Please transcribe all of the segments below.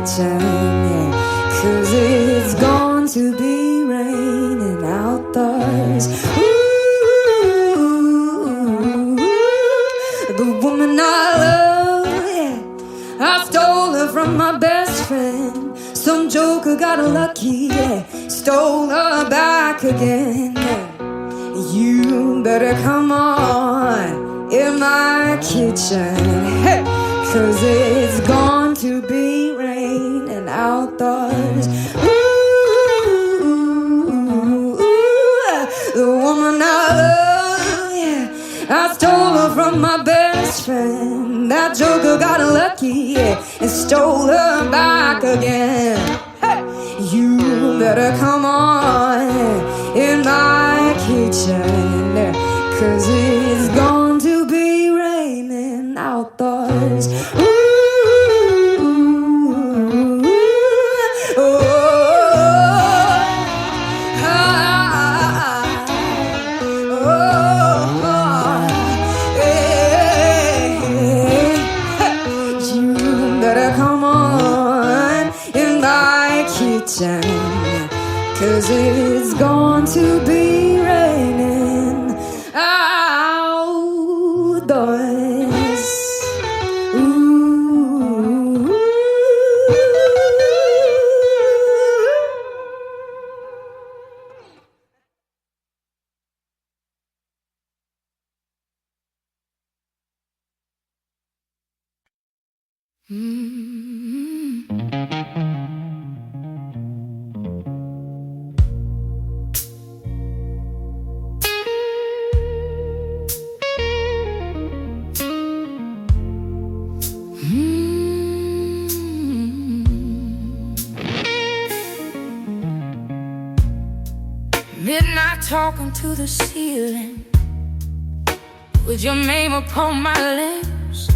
kitchen, yeah, 'cause it's going to be raining outdoors. Ooh, the woman I love, yeah, I stole her from my best friend. Some joker got her lucky, yeah, stole her back again, yeah. You better come on in my kitchen, hey, 'cause it's going to be raining outdoors. Ooh, the woman I love, yeah, I stole her from my best friend. That joker got her lucky, yeah, and stole her back again. Hey, you better come on in my kitchen, 'cause it's going to be raining outdoors. Ooh, oh, you better come on in my kitchen, 'cause it's going to be raining outdoors. Ooh. Midnight talking to the ceiling with your name upon my lips.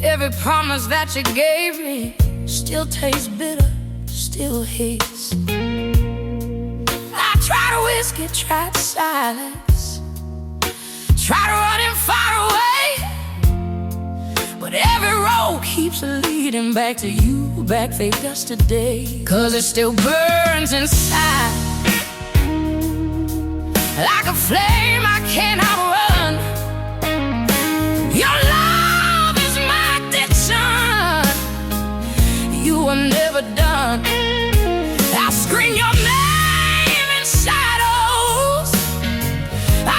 Every promise that you gave me still tastes bitter, still hits. I tried whiskey, tried silence, tried running far away, but every road keeps leading back to you, back fake us today. 'Cause it still burns inside like a flame I cannot run. Your love is my addiction. You were never done. I scream your name in shadows.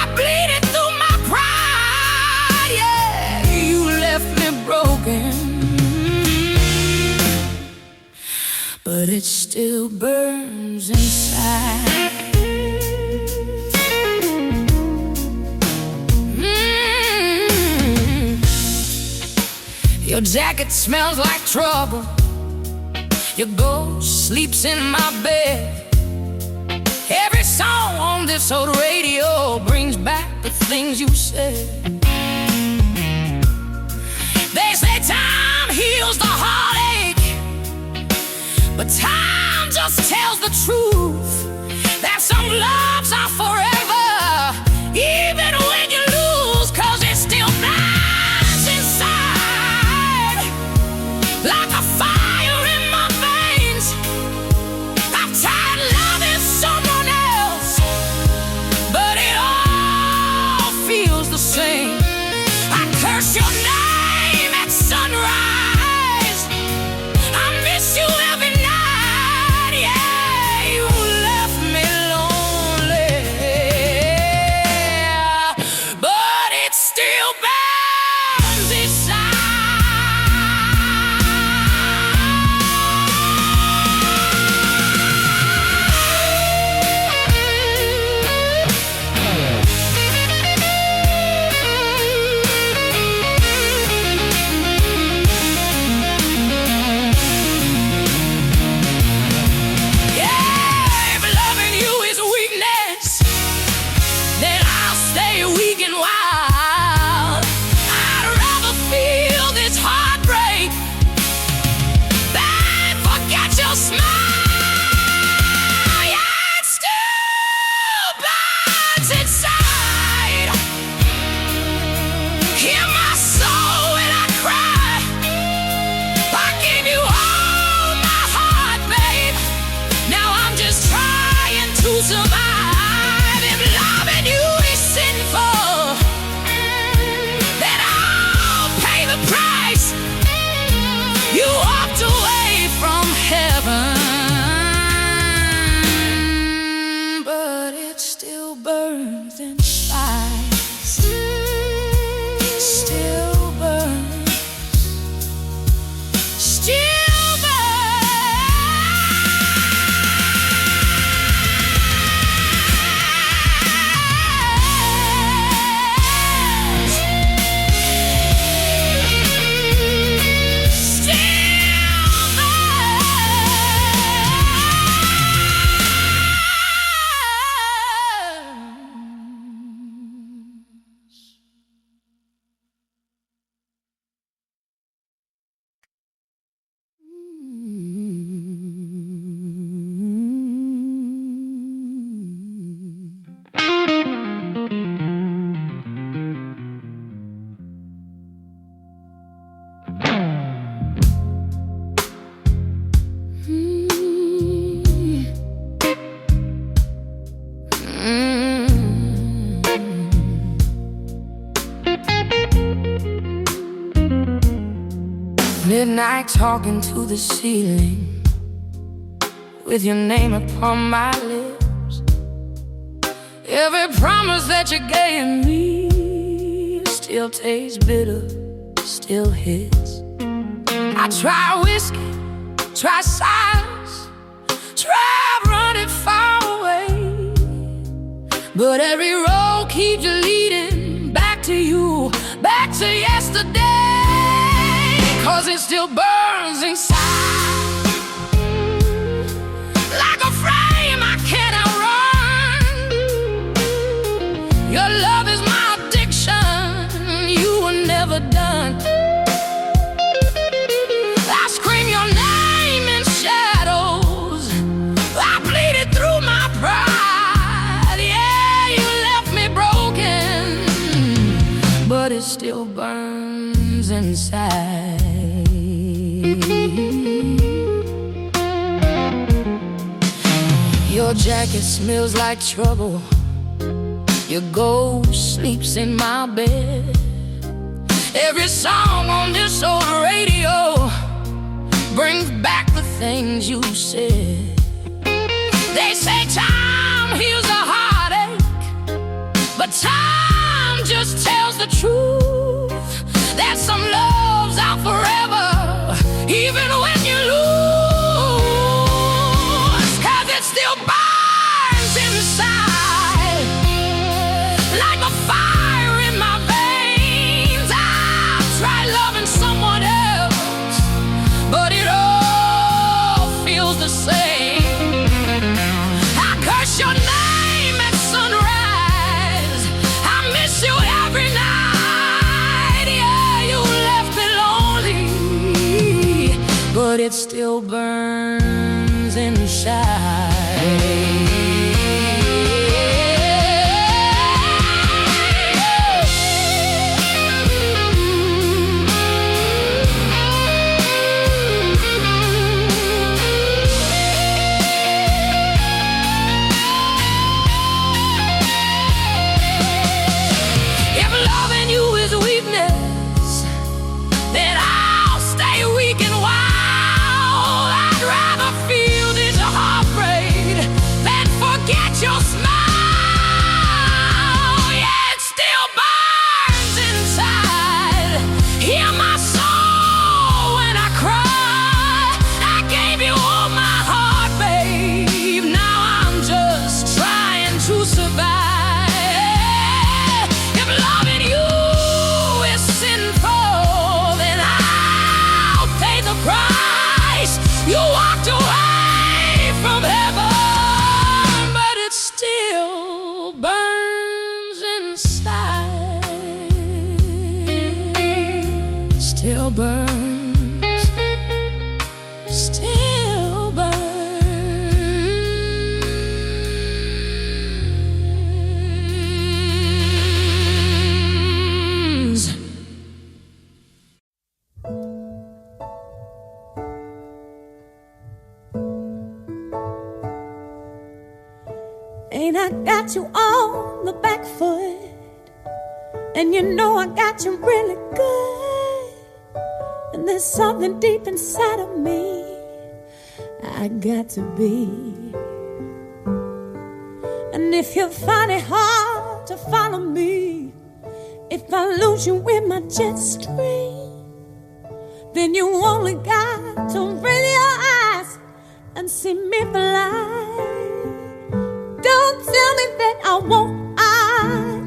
I bleed it through my pride. Yeah, you left me broken, but it still burns inside. Your jacket smells like trouble. Your ghost sleeps in my bed. Every song on this old radio brings back the things you said. They say time heals the heartache, but time just tells the truth that some loves are forever, even when you lose, 'cause it still burns inside like a fire in my veins. I'm tired loving someone else, but it all feels the same. I curse your name at sunrise. I miss you every night. Yeah, you left me lonely. Midnight talking to the ceiling, with your name upon my lips. Every promise that you gave me still tastes bitter, still hits. I try whiskey, try silence, try running far away, but every road keeps you leading back to you, back to yesterday. 'Cause it still burns inside, like a flame I can't outrun. Your love is my addiction, you were never done. I scream your name in shadows, I bleed it through my pride. Yeah, you left me broken, but it still burns inside. Your jacket smells like trouble, your ghost sleeps in my bed. Every song on this old radio brings back the things you said. They say time heals a heartache, but time just tells the truth that some love's out forever, even when you lose. 'Cause it still burns inside, like a fire in my veins. I've tried loving someone else, but it all feels the same. I curse your name at sunrise, I miss you every night. Yeah, you left me lonely, but it still burns inside. If loving you is weakness, then I'll stay weak and wild. I'd rather feel this heartbreak than forget your smile. Yeah, it still burns inside. Hear my soul when I cry. I gave you all my heart, babe. Now I'm just trying to survive. If loving you is sinful, then I'll pay the price. You walked away from heaven, but it still burns inside. Still burns, still burns. Ain't I got you on the back foot? And you know I got you really good. And there's something deep inside of me I got to be. And if you find it hard to follow me, if I lose you in my jet stream, then you only got to raise your eyes and see me fly. Don't tell me that I won't, I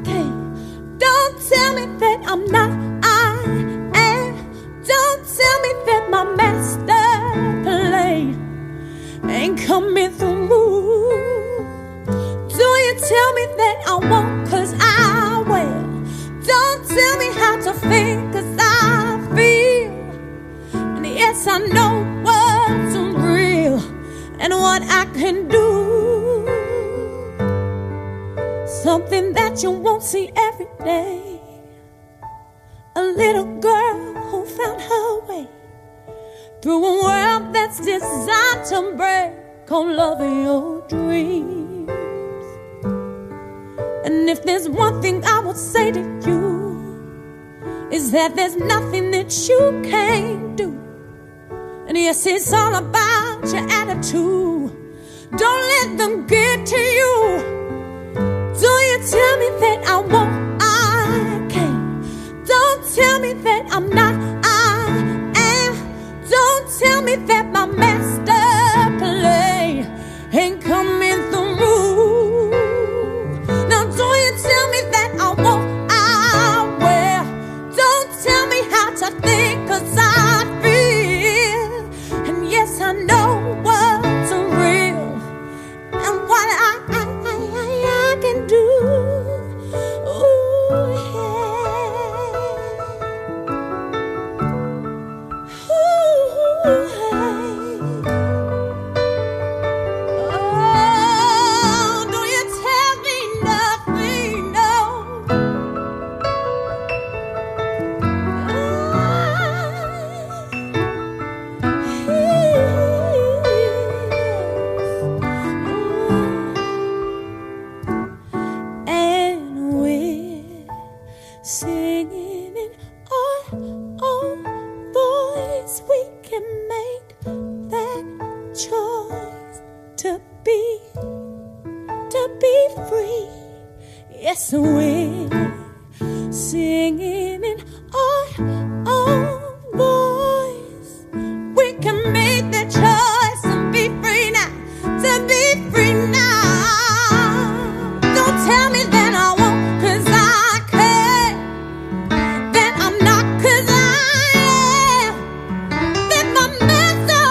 can't. Don't tell me that I'm not, I am. Don't tell me that my master plan ain't coming through. Do you tell me that I won't, 'cause I will. Don't tell me how to feel, 'cause I feel. And yes, I know what's real and what I can do. Something that you won't see every day. A little girl who found her way through a world that's designed to break on loving your dreams. And if there's one thing I would say to you, is that there's nothing that you can't do. And yes, it's all about your attitude. Don't let them get to you. Don't you tell me that I won't, I can't. Don't tell me that I'm not, I am. Don't tell me that my master play ain't coming through. Now don't you tell me that I won't, I will. Don't tell me how to think, 'cause I feel. And yes, I know what's real and what I can do. Ooh, yeah. Ooh, hey. Oh, don't you tell me nothing, no. And we're singing in our own voice. We can make that choice to be free. Yes, we're singing in our own voice. We can make that choice to be free now, to be free now. Don't tell me that I won't, 'cause I can't. That I'm not, 'cause I am. That my master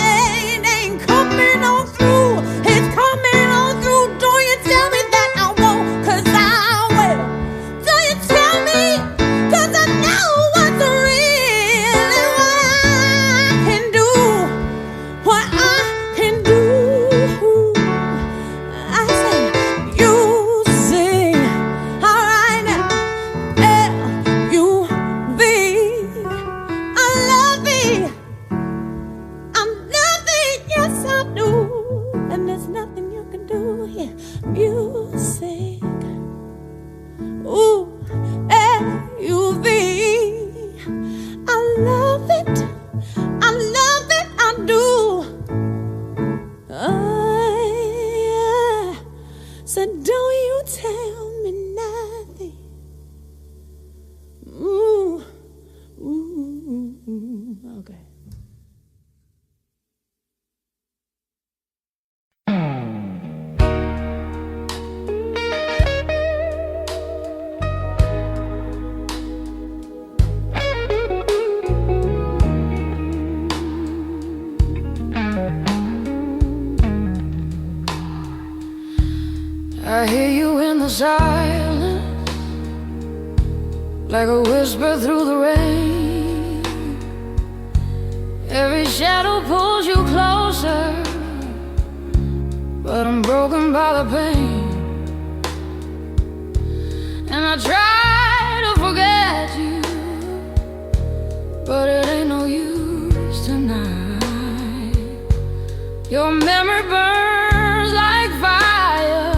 plan ain't coming on through. It's coming on through. Don't you tell me that I won't, 'cause I will. Don't you tell me, 'cause I know what's real and what I can do. What I can do. I say, you sing, all right now. L-U-V. I love it. I'm loving, yes I do. And there's nothing you can do here. Music. Ooh, L-U-V. I love it. I love it, I do. Yeah. So don't you tell me nothing. Ooh, ooh, okay. I hear you in the silence, like a whisper through the rain. Every shadow pulls you closer, but I'm broken by the pain. And I try to forget you, but it ain't no use tonight. Your memory burns like fire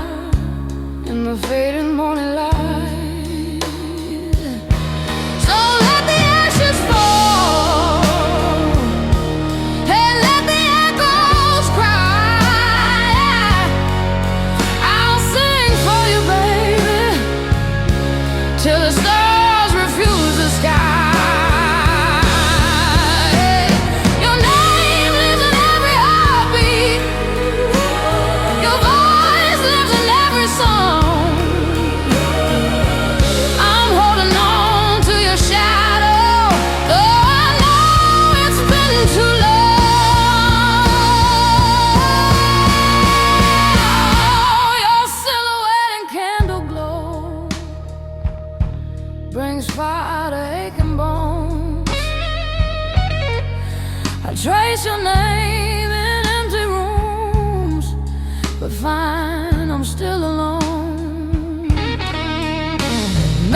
in the fading morning light. So let the ashes fall, and let the echoes cry. I'll sing for you, baby, till the stars refuse the sky. Your name lives in every heartbeat. Your voice lives in every song. I'm holding on to your shadow, though I know it's been too long. Your silhouette and candle glow brings fire to aching bones. I trace your name in empty rooms, but find I'm still alone.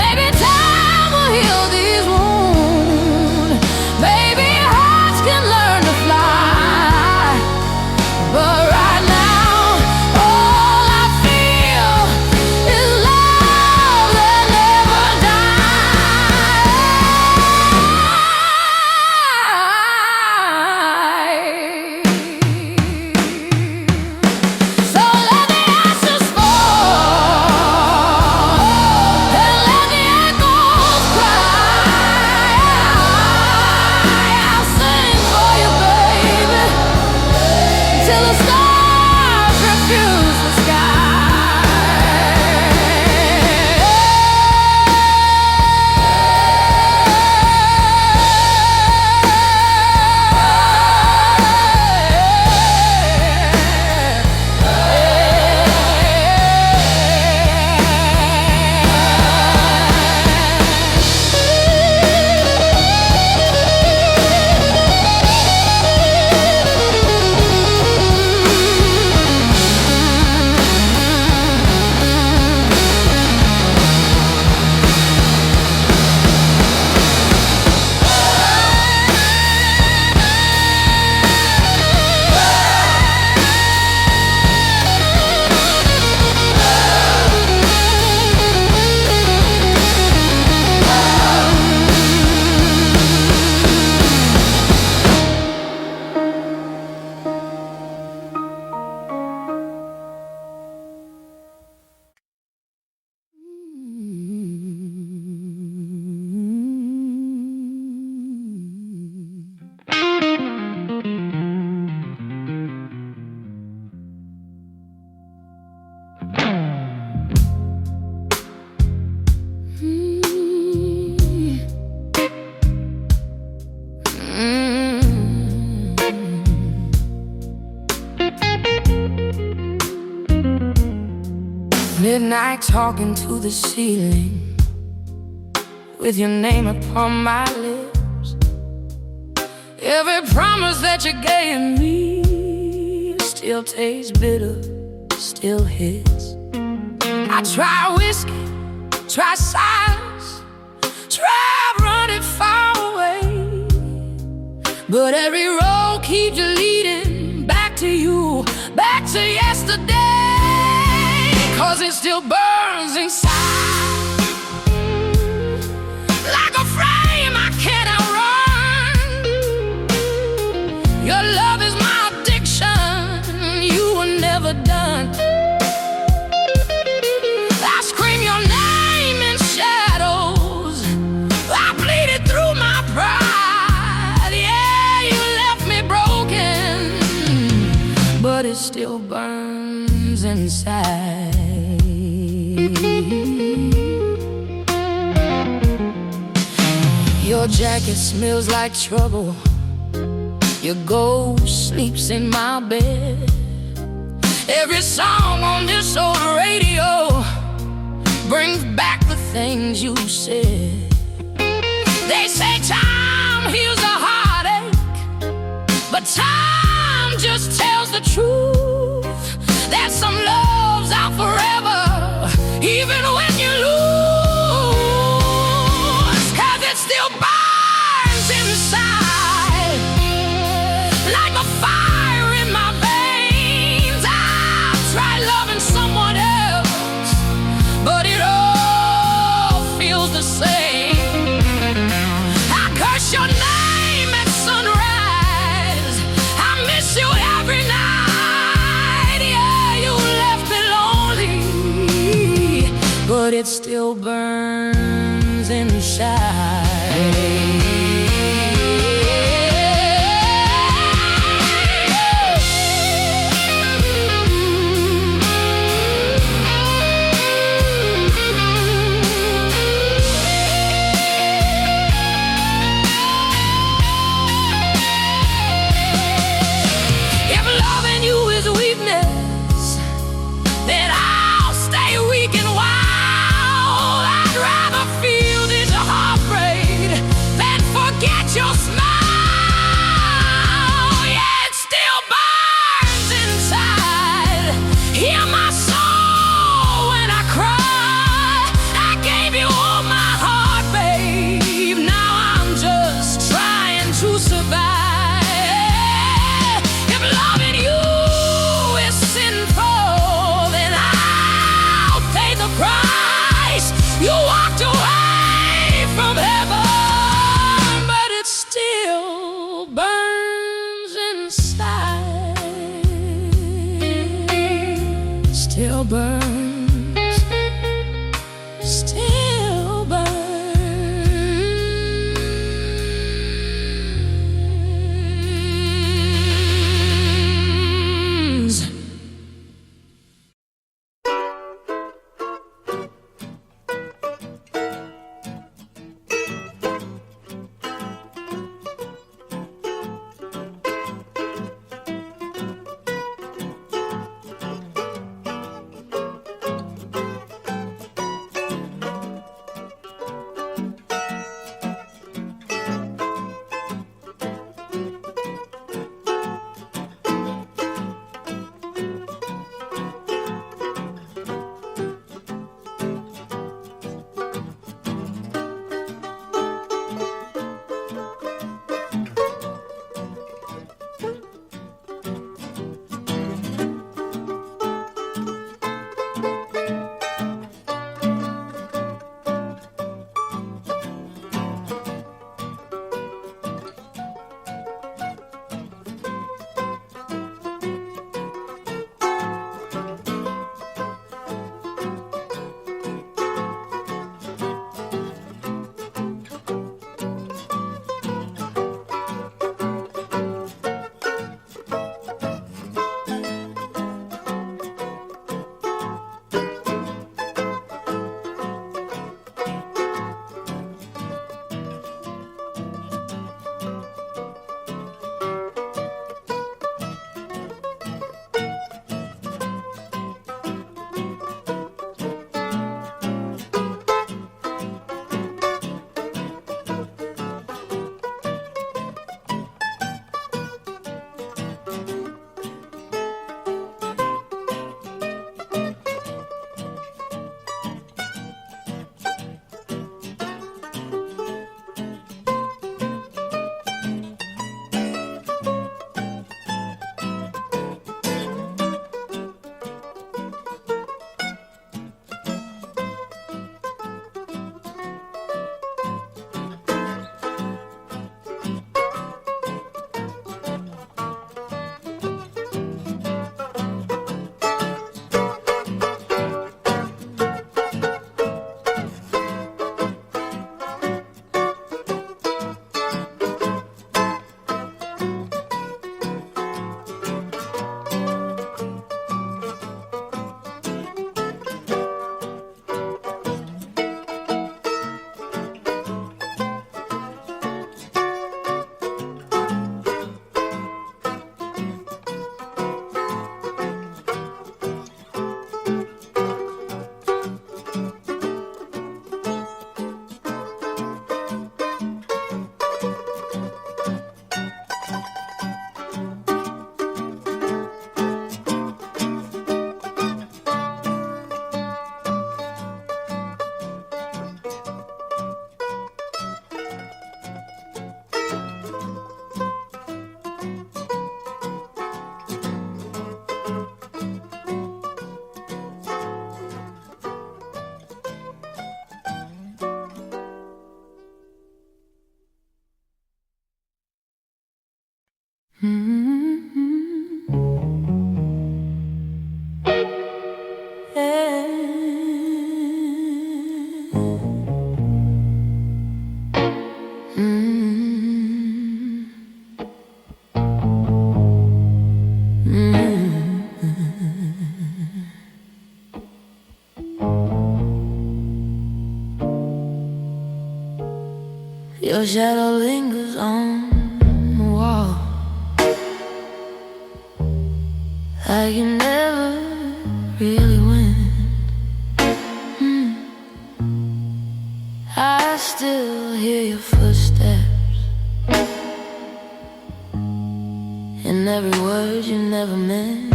Maybe time will heal these wounds. Maybe hearts can learn to fly. But right now, all I feel is love that never dies. night talking to the ceiling with your name upon my lips. Every promise that you gave me still tastes bitter, still hits. I try whiskey, try silence, try running far away, but every road keeps you leading back to you, back to yesterday. 'Cause it still burns inside like a flame I can't outrun. Your love is my addiction, you were never done. I scream your name in shadows, I bleed it through my pride. Yeah, you left me broken, but it still burns inside. Your jacket smells like trouble, your ghost sleeps in my bed. Every song on this old radio brings back the things you said. They say time heals a heartache, but time just tells the truth that some love's out forever, even when you lose. 'Cause it still burns inside like a fire in my veins. I've tried loving someone else, but it all feels the same. I curse your name at sunrise, I miss you every night. Yeah, you left me lonely, but it still burns inside. If loving you is weakness, then I'll stay weak and wild. I'd rather feel this heartbreak Your shadow lingers on the wall, like you never really went. I still hear your footsteps in every word you never meant.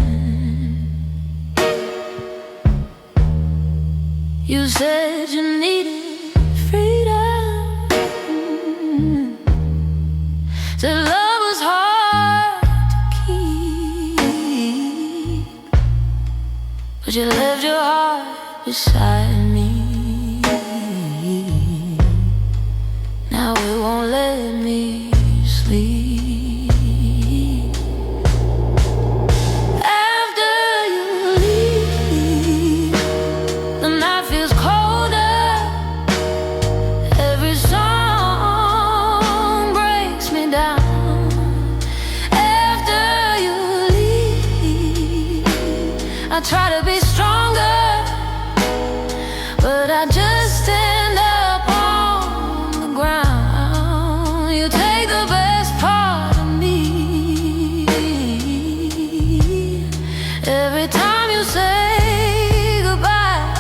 You said you needed freedom, said love was hard to keep, but you left your heart beside me. Now it won't let me sleep. After you leave, the night feels colder. Every song breaks me down. After you leave, I try to be stronger, but I just end up on the ground. You take the best part of me. Every time you say goodbye,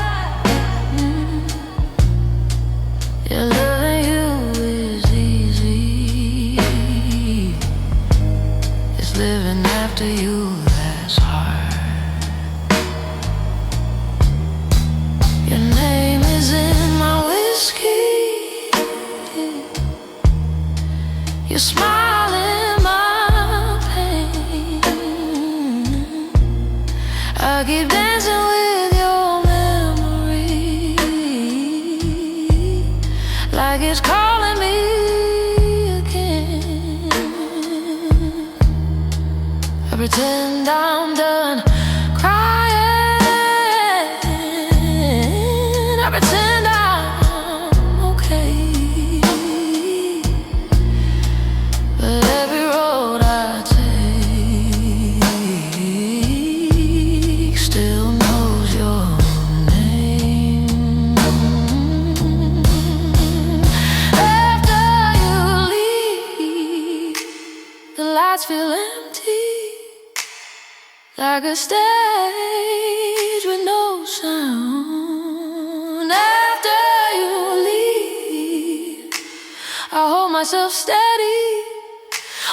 yeah, loving you is easy. It's living after you that's hard. Your name is in my whiskey. Your smile in my pain. I keep dancing with your memory, like it's calling me again. I pretend I'm done crying. I pretend I'm okay, but every road I take still knows your name. After you leave, the lights feel empty, like a stage with no sound. After you leave, I hold myself steady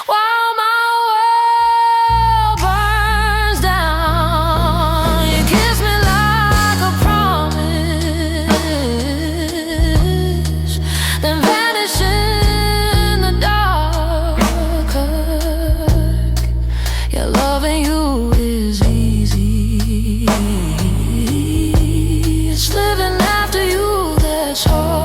while my world burns down. You kiss me like a promise, then vanish in the dark. Yeah, loving you is easy. It's living after you that's hard.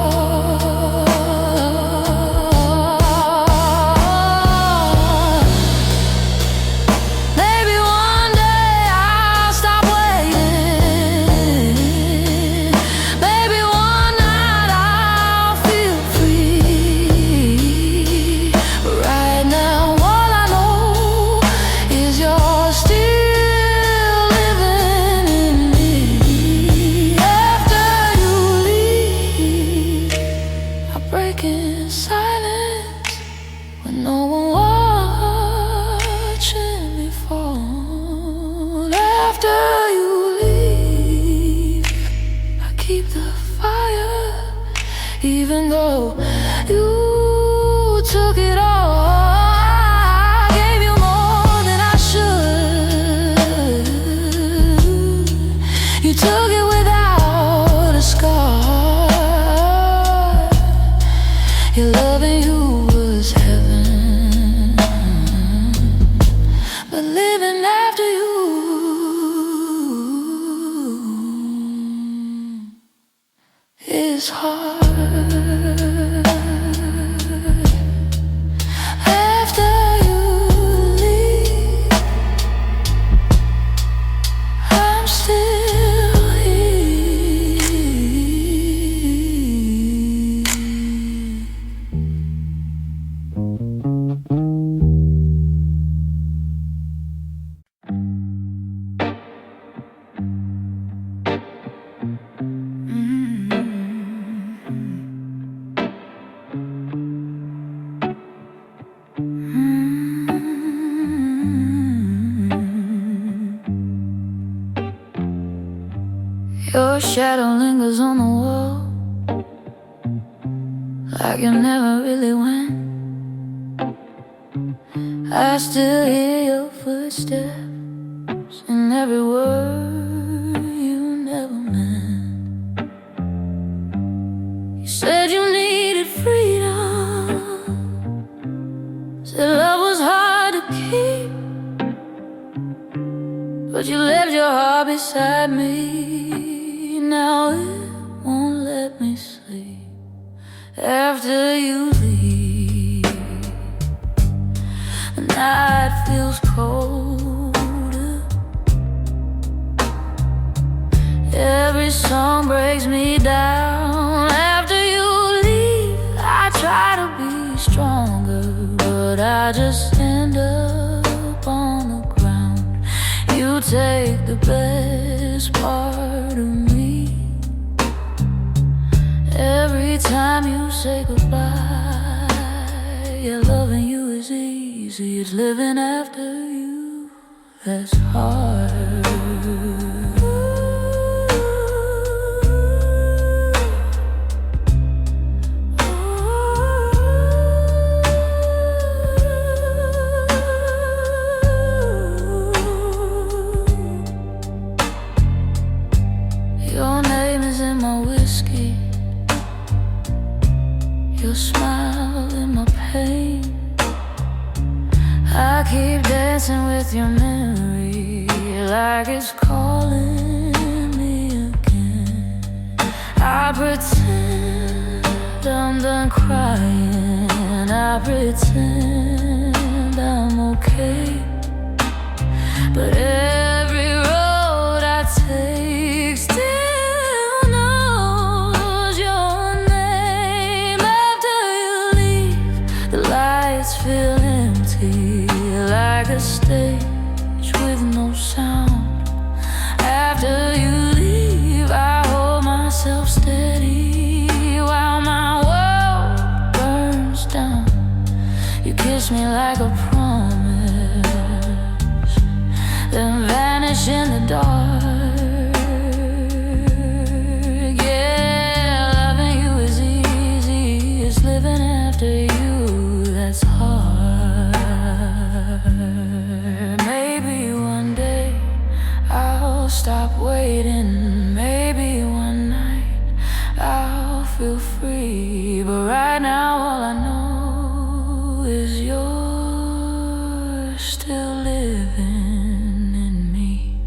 Maybe one day I'll stop waiting. Maybe one night I'll feel free. But right now all I know is you're still living in me. After you leave, I break in silence with no one watching me fall. After you leave, I keep the fire, even though you took it all. I gave you more than I should. You took it without a scar. Your loving you was heaven, but living after you is hard. shadow lingers on the wall, like you never really went. I still hear your footsteps in every word you never meant. You said you needed freedom, said love was hard to keep, but you left your heart beside me. Now it won't let me sleep after you leave. The night feels colder, every song breaks me down. After you leave, I try to be stronger, but I just end up on the ground. You take the best part of me. Every time you say goodbye, yeah, loving you is easy. It's living after you that's hard. Your name is in my whiskey, your smile in my pain. I keep dancing with your memory, like it's calling me again. I pretend I'm done crying, I pretend I'm okay, but every road I take still knows your name. After you leave, the lights feel empty, like a stage with no sound. After you leave, I hold myself steady while my world burns down. You kiss me like a promise, then vanish in the dark. Yeah, loving you is easy, it's living after you that's hard. Maybe one day I'll stop waiting, maybe one night I'll feel free, but right now all I know is you're still living in me.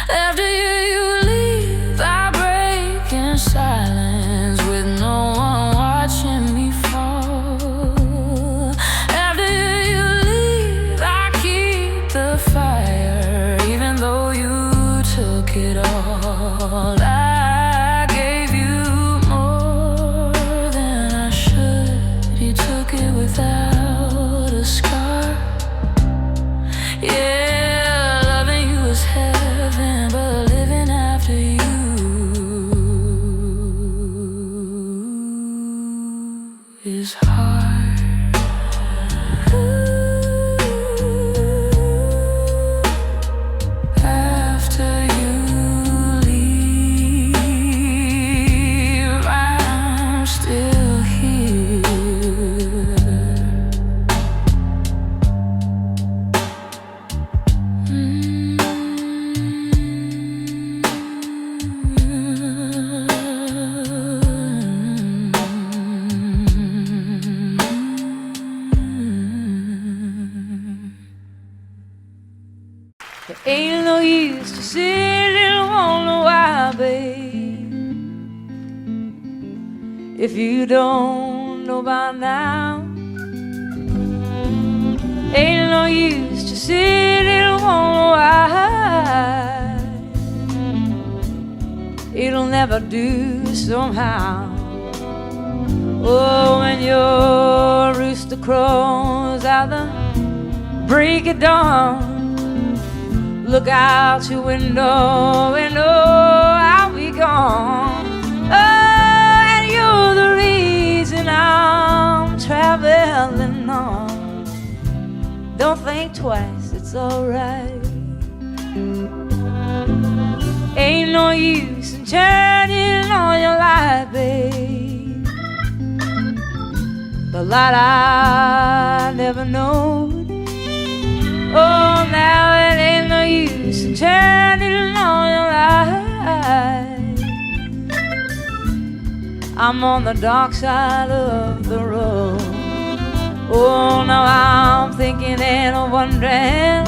After you leave, I break in silence with no one watching me fall. After you leave, I keep the fire, even though you took it all. I gave you more than I should. You took it without a scar. Yeah, loving you is heaven, but living after you is hard. After you leave, I'm still here. There ain't no use to sit and wonder why, babe, if you don't know by now. Ain't no use to sit and wonder why, it'll never do somehow. Oh, when your rooster crows out the break of dawn, look out your window and oh, I'll be gone. Oh, and you're the reason I'm traveling on. Don't think twice, it's alright. Ain't no use in turning on your light, babe. The light I never known. Oh, now it ain't no use in turning on your light. I'm on the dark side of the road. Oh, now I'm thinking and wondering,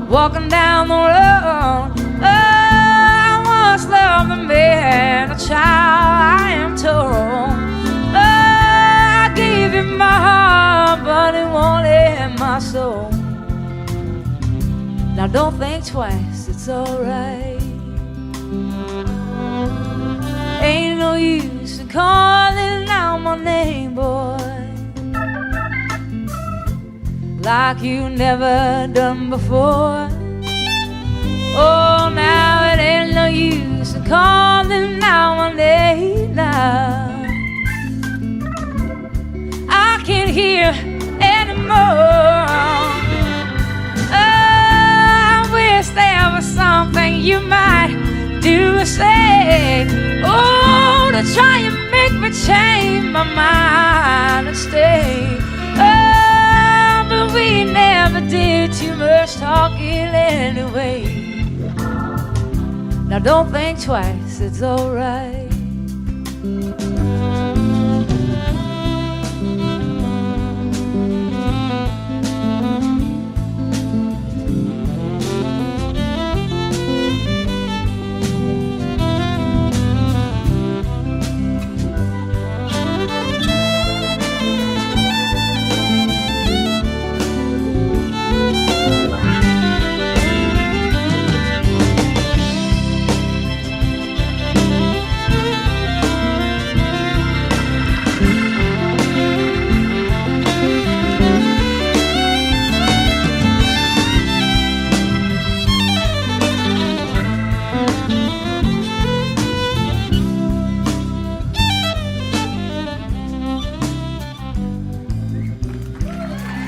walking down the road. Oh, I once loved a man, a child, I am told. Oh, I gave him my heart, but he wanted my soul. Now don't think twice, it's alright. Ain't no use in calling out my name, boy, like you never done before. Oh, now it ain't no use in calling out my name now. I can't hear anymore. Oh, I wish there was something you might do or say. Oh, to try and make me change my mind and stay. Oh, but we never did too much talking anyway. Now don't think twice, it's alright.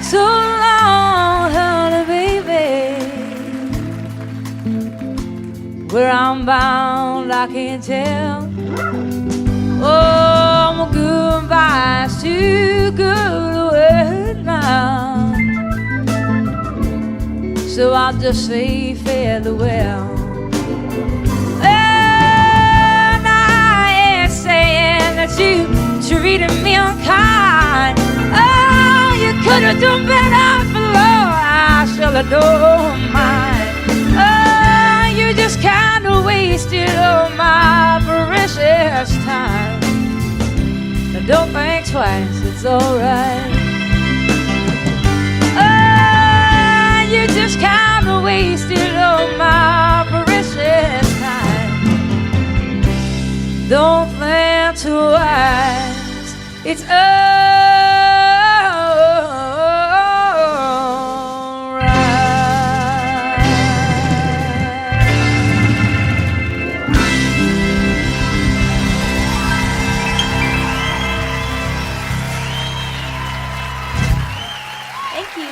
So long, honey, baby. Where I'm bound, I can't tell. Oh, my goodbye's too good a word now. So I'll just say farewell. And I ain't saying that you treated me unkind. Oh, you could have done better below. I shall adore mine. Oh, you just kind of wasted all my precious time. Now don't think twice, it's alright. Oh, you just kind of wasted all my precious time. Don't think twice, it's alright. Thank you.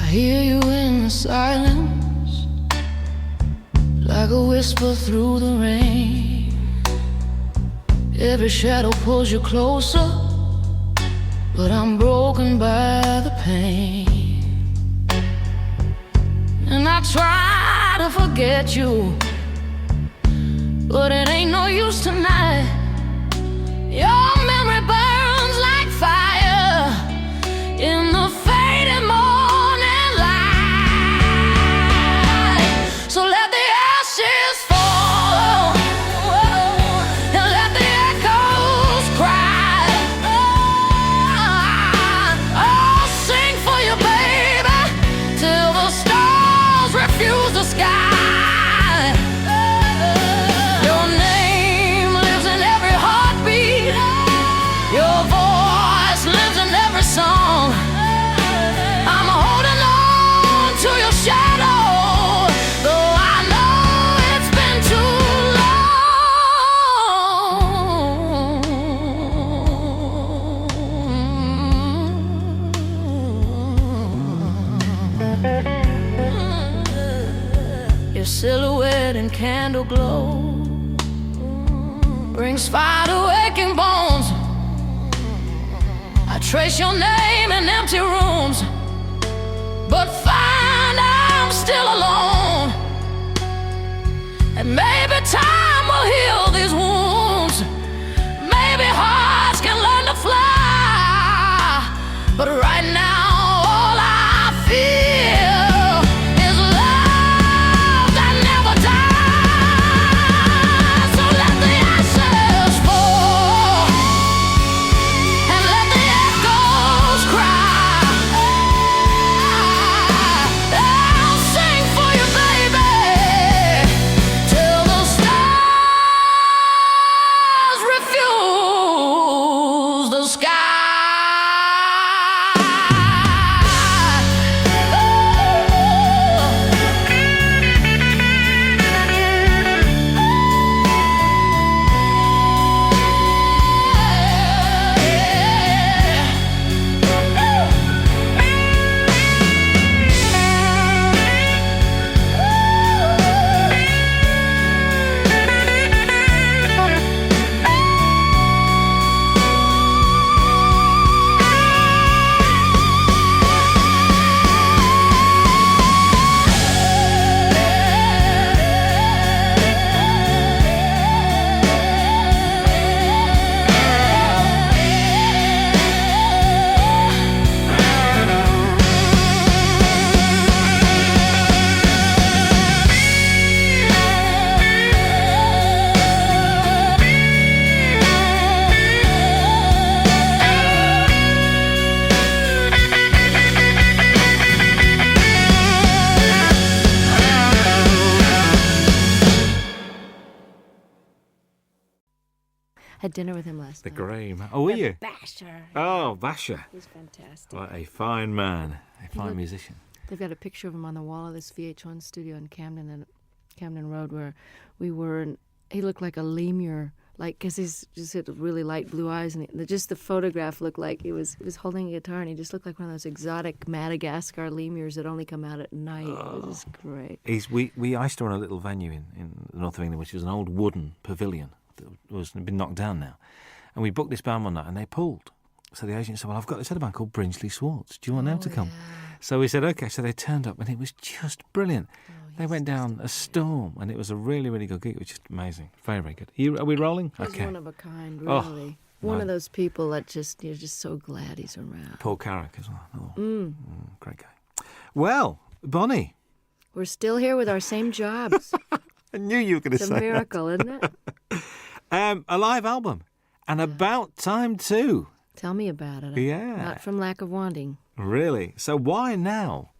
hear you in the silence, like a whisper through the rain. Every shadow pulls you closer, but I'm broken by the pain. And I try to forget you, but it ain't no use tonight. Your memory burns like fire in the fading morning light. So let the ashes fall and let the echoes cry. I'll sing for you, baby, till the stars refuse the sky. Your name lives in every heartbeat. Your voice lives in every song. I'm holding on to your shadow, though I know it's been too long. Your silhouette and candle glow brings fire to aching bones. I trace your name in empty rooms, but find I'm still alone. And maybe time will heal these wounds. Maybe hearts can learn to fly. But right now, all I feel is love that never dies. So let the ashes fall and let the echoes cry. I'll sing for you, baby, till the stars refuse the sky. Had dinner with him last The night. grey man. Oh, were you? Basher. Oh, Basher. He's fantastic. What a fine man. A fine looked- musician. They've got a picture of him on the wall of this VH1 studio in Camden Road where we were, and he looked like a lemur, like because he's just had really light blue eyes, and just the photograph looked like he was holding a guitar, and he just looked like one of those exotic Madagascar lemurs that only come out at night. It was just great. We I used to run a little venue in the north of England, which was an old wooden pavilion that was been knocked down now, and we booked this band one night, and they pulled. So the agent said, "Well, I've got this other band called Brinsley Swartz. Do you want them to come?" Yeah. So we said, "Okay." So they turned up, and it was just brilliant. They went down a storm, and it was a really, really good gig. It was just amazing. Very, very good. Are we rolling? He's Okay. one of a kind, Oh, really. One no. of those people that you're just so glad he's around. Paul Carrick as well. Oh, great guy. Well, Bonnie, We're still here with our same jobs. I knew you were going to It's say a miracle, isn't it? that. A live album, and about time too. Tell me about it. Yeah. Not from lack of wanting. Really? So why now?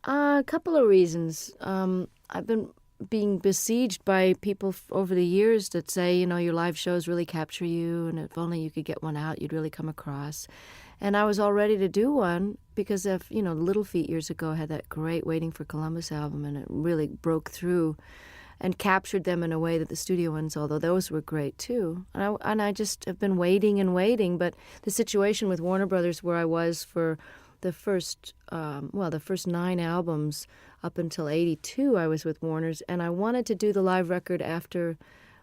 A couple of reasons. I've been being besieged by people over the years that say, your live shows really capture you, and if only you could get one out, you'd really come across. And I was all ready to do one because of, Little Feat years ago had that great Waiting for Columbus album, and it really broke through and captured them in a way that the studio ones, although those were great too. And I just have been waiting and waiting, but the situation with Warner Brothers where I was for the first 9 albums up until 82, I was with Warner's, and I wanted to do the live record after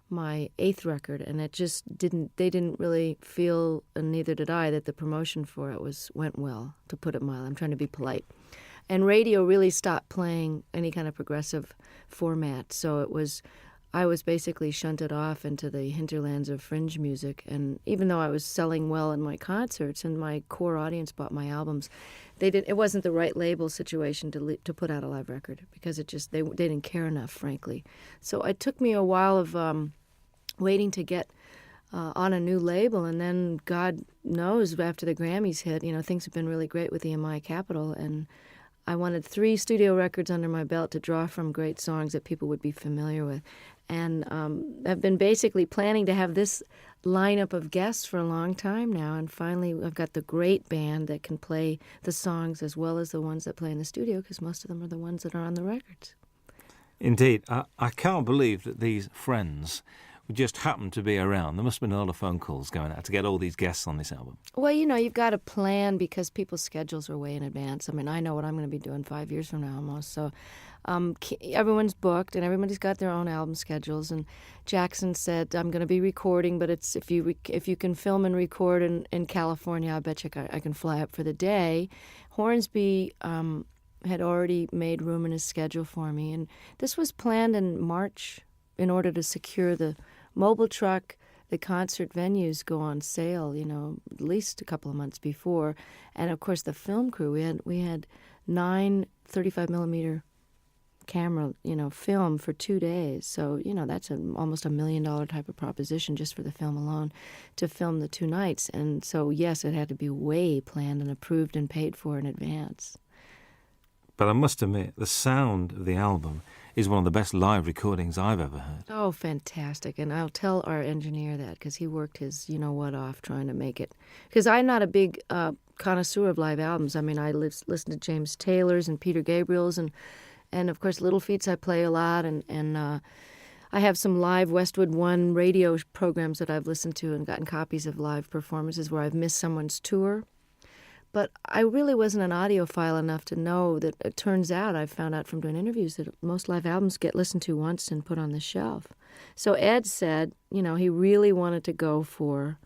my 8th record, and it just they didn't really feel, and neither did I, that the promotion for it went well, to put it mildly. I'm trying to be polite. And radio really stopped playing any kind of progressive format, so I was basically shunted off into the hinterlands of fringe music. And even though I was selling well in my concerts and my core audience bought my albums, it wasn't the right label situation to put out a live record, because they didn't care enough, frankly. So it took me a while of waiting to get on a new label, and then God knows, after the Grammys hit, things have been really great with EMI Capitol, and I wanted 3 studio records under my belt to draw from great songs that people would be familiar with. And I've been basically planning to have this lineup of guests for a long time now, and finally I've got the great band that can play the songs as well as the ones that play in the studio, because most of them are the ones that are on the records. Indeed. I can't believe that these friends just happened to be around. There must have been a lot of phone calls going out to get all these guests on this album. Well, you've got to plan, because people's schedules are way in advance. I mean, I know what I'm going to be doing 5 years from now almost. So everyone's booked, and everybody's got their own album schedules. And Jackson said, I'm going to be recording, but it's if you can film and record in California, I bet you I can fly up for the day. Hornsby had already made room in his schedule for me. And this was planned in March in order to secure the mobile truck. The concert venues go on sale, at least a couple of months before. And, of course, the film crew, we had 9 35-millimeter camera, film for 2 days. So, that's almost $1 million type of proposition just for the film alone, to film the 2 nights. And so, yes, it had to be way planned and approved and paid for in advance. But I must admit, the sound of the album is one of the best live recordings I've ever heard. Oh, fantastic. And I'll tell our engineer that, because he worked his you-know-what off trying to make it. Because I'm not a big connoisseur of live albums. I mean, I listen to James Taylor's and Peter Gabriel's, and of course, Little Feats I play a lot, and I have some live Westwood One radio programs that I've listened to and gotten copies of live performances where I've missed someone's tour. But I really wasn't an audiophile enough to know that it turns out, I found out from doing interviews, that most live albums get listened to once and put on the shelf. So Ed said, he really wanted to go for,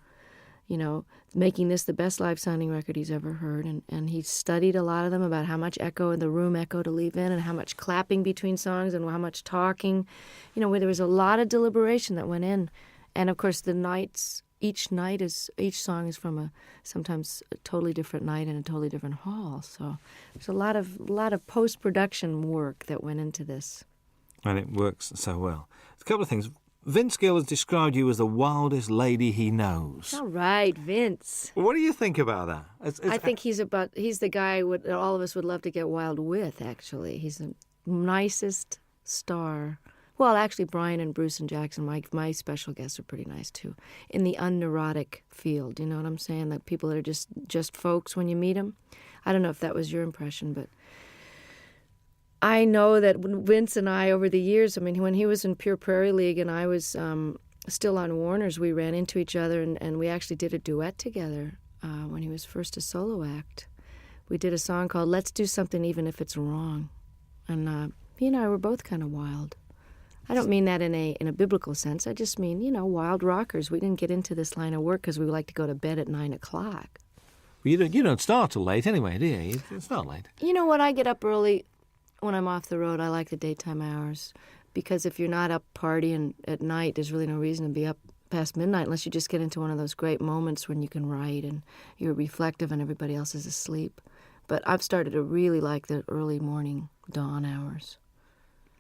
making this the best live sounding record he's ever heard. And he studied a lot of them about how much echo in the room echo to leave in, and how much clapping between songs, and how much talking, where there was a lot of deliberation that went in. And of course, each song is from sometimes a totally different night in a totally different hall. So there's a lot of post-production work that went into this. And it works so well. A couple of things. Vince Gill has described you as the wildest lady he knows. All right, Vince. What do you think about that? I think he's the guy all of us would love to get wild with, actually. He's the nicest star. Well, actually, Brian and Bruce and Jackson, my special guests, are pretty nice, too, in the unneurotic field. You know what I'm saying? Like people that are just folks when you meet them. I don't know if that was your impression, but I know that Vince and I, over the years, I mean, when he was in Pure Prairie League and I was still on Warner's, we ran into each other, and we actually did a duet together when he was first a solo act. We did a song called Let's Do Something Even If It's Wrong. And he and I were both kind of wild. I don't mean that in a biblical sense. I just mean, wild rockers. We didn't get into this line of work because we like to go to bed at 9 o'clock. Well, you don't start till late anyway, do you? It's not late. You know what? I get up early when I'm off the road. I like the daytime hours, because if you're not up partying at night, there's really no reason to be up past midnight unless you just get into one of those great moments when you can write and you're reflective and everybody else is asleep. But I've started to really like the early morning dawn hours.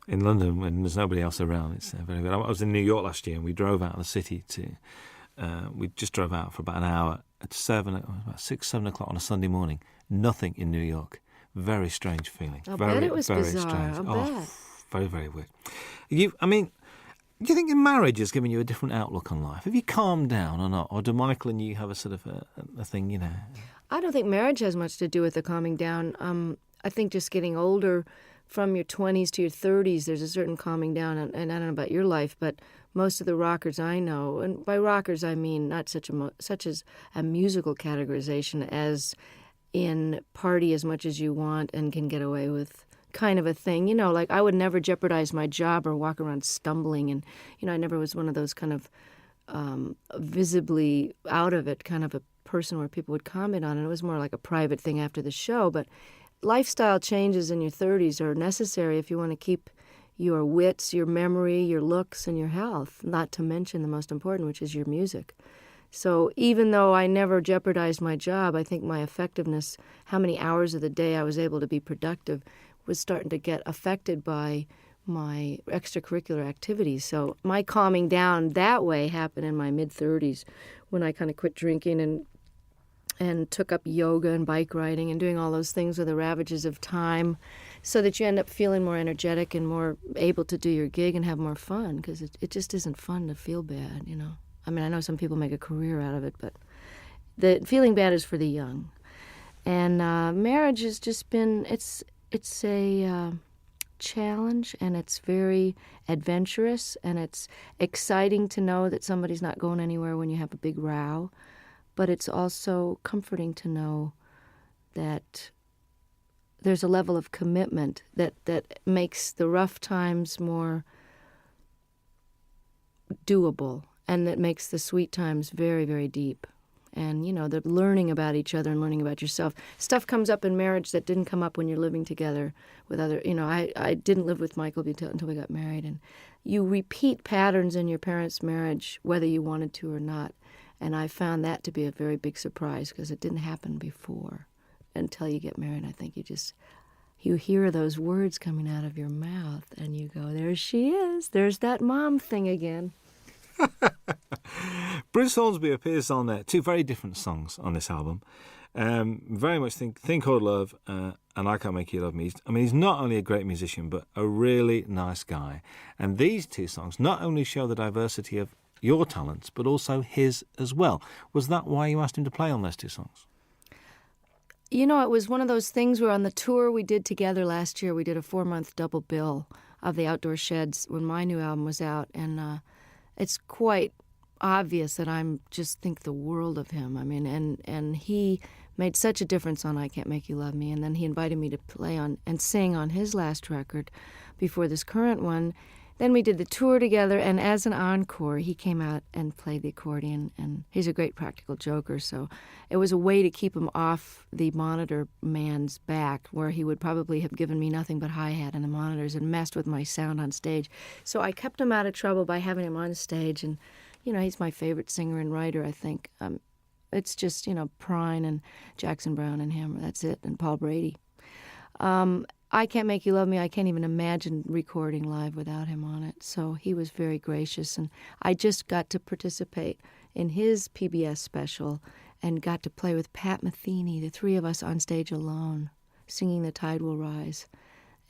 In London, when there's nobody else around, it's very good. I was in New York last year, and we drove out of the city we just drove out for about an hour at about 6, 7 o'clock on a Sunday morning. Nothing in New York. Very strange feeling. I bet it was very bizarre. Strange. I bet. Very, very weird. Do you think your marriage has given you a different outlook on life? Have you calmed down or not? Or do Michael and you have a sort of a thing, I don't think marriage has much to do with the calming down. I think just getting older, from your 20s to your 30s, there's a certain calming down, and I don't know about your life, but most of the rockers I know, and by rockers I mean not such as a musical categorization as, in party as much as you want and can get away with kind of a thing. You know, like I would never jeopardize my job or walk around stumbling. And, you know, I never was one of those kind of visibly out of it kind of a person where people would comment on it. It was more like a private thing after the show. But lifestyle changes in your 30s are necessary if you want to keep your wits, your memory, your looks, and your health, not to mention the most important, which is your music. So even though I never jeopardized my job, I think my effectiveness, how many hours of the day I was able to be productive, was starting to get affected by my extracurricular activities. So my calming down that way happened in my mid-30s when I kind of quit drinking and took up yoga and bike riding and doing all those things with the ravages of time, so that you end up feeling more energetic and more able to do your gig and have more fun, because it just isn't fun to feel bad, you know. I mean, I know some people make a career out of it, but the feeling bad is for the young. And marriage has just been, it's a challenge, and it's very adventurous, and it's exciting to know that somebody's not going anywhere when you have a big row. But it's also comforting to know that there's a level of commitment that makes the rough times more doable, and that makes the sweet times very, very deep. And, you know, the learning about each other and learning about yourself. Stuff comes up in marriage that didn't come up when you're living together with other, you know, I didn't live with Michael until we got married. And you repeat patterns in your parents' marriage, whether you wanted to or not. And I found that to be a very big surprise, because it didn't happen before until you get married. I think you hear those words coming out of your mouth and you go, there she is. There's that mom thing again. Bruce Hornsby appears on two very different songs on this album. Very much Thing Called Love and I Can't Make You Love Me. I mean, he's not only a great musician, but a really nice guy. And these two songs not only show the diversity of your talents, but also his as well. Was that why you asked him to play on those two songs? You know, it was one of those things where on the tour we did together last year, we did a 4-month double bill of the Outdoor Sheds when my new album was out. And it's quite obvious that I'm just think the world of him. I mean, and he made such a difference on I Can't Make You Love Me. And then he invited me to play on and sing on his last record before this current one. Then we did the tour together, and as an encore, he came out and played the accordion, and he's a great practical joker, so it was a way to keep him off the monitor man's back, where he would probably have given me nothing but hi-hat and the monitors and messed with my sound on stage. So I kept him out of trouble by having him on stage, and, you know, he's my favorite singer and writer, I think. It's just, you know, Prine and Jackson Browne and him, that's it, and Paul Brady. I Can't Make You Love Me, I can't even imagine recording live without him on it. So he was very gracious, and I just got to participate in his PBS special and got to play with Pat Metheny, the three of us on stage alone, singing The Tide Will Rise.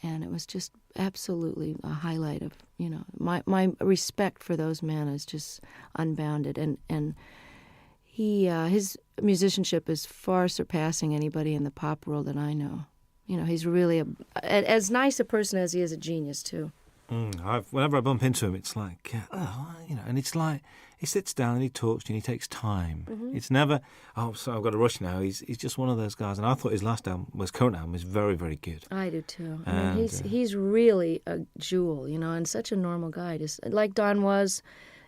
And it was just absolutely a highlight of, you know, my respect for those men is just unbounded. And his musicianship is far surpassing anybody in the pop world that I know. You know, he's really as nice a person as he is a genius, too. Whenever I bump into him, it's like, you know, and it's like he sits down and he talks to you and he takes time. Mm-hmm. It's never, so I've got to rush now. He's just one of those guys. And I thought his current album was very, very good. I do, too. I mean, he's really a jewel, you know, and such a normal guy, just like Don was.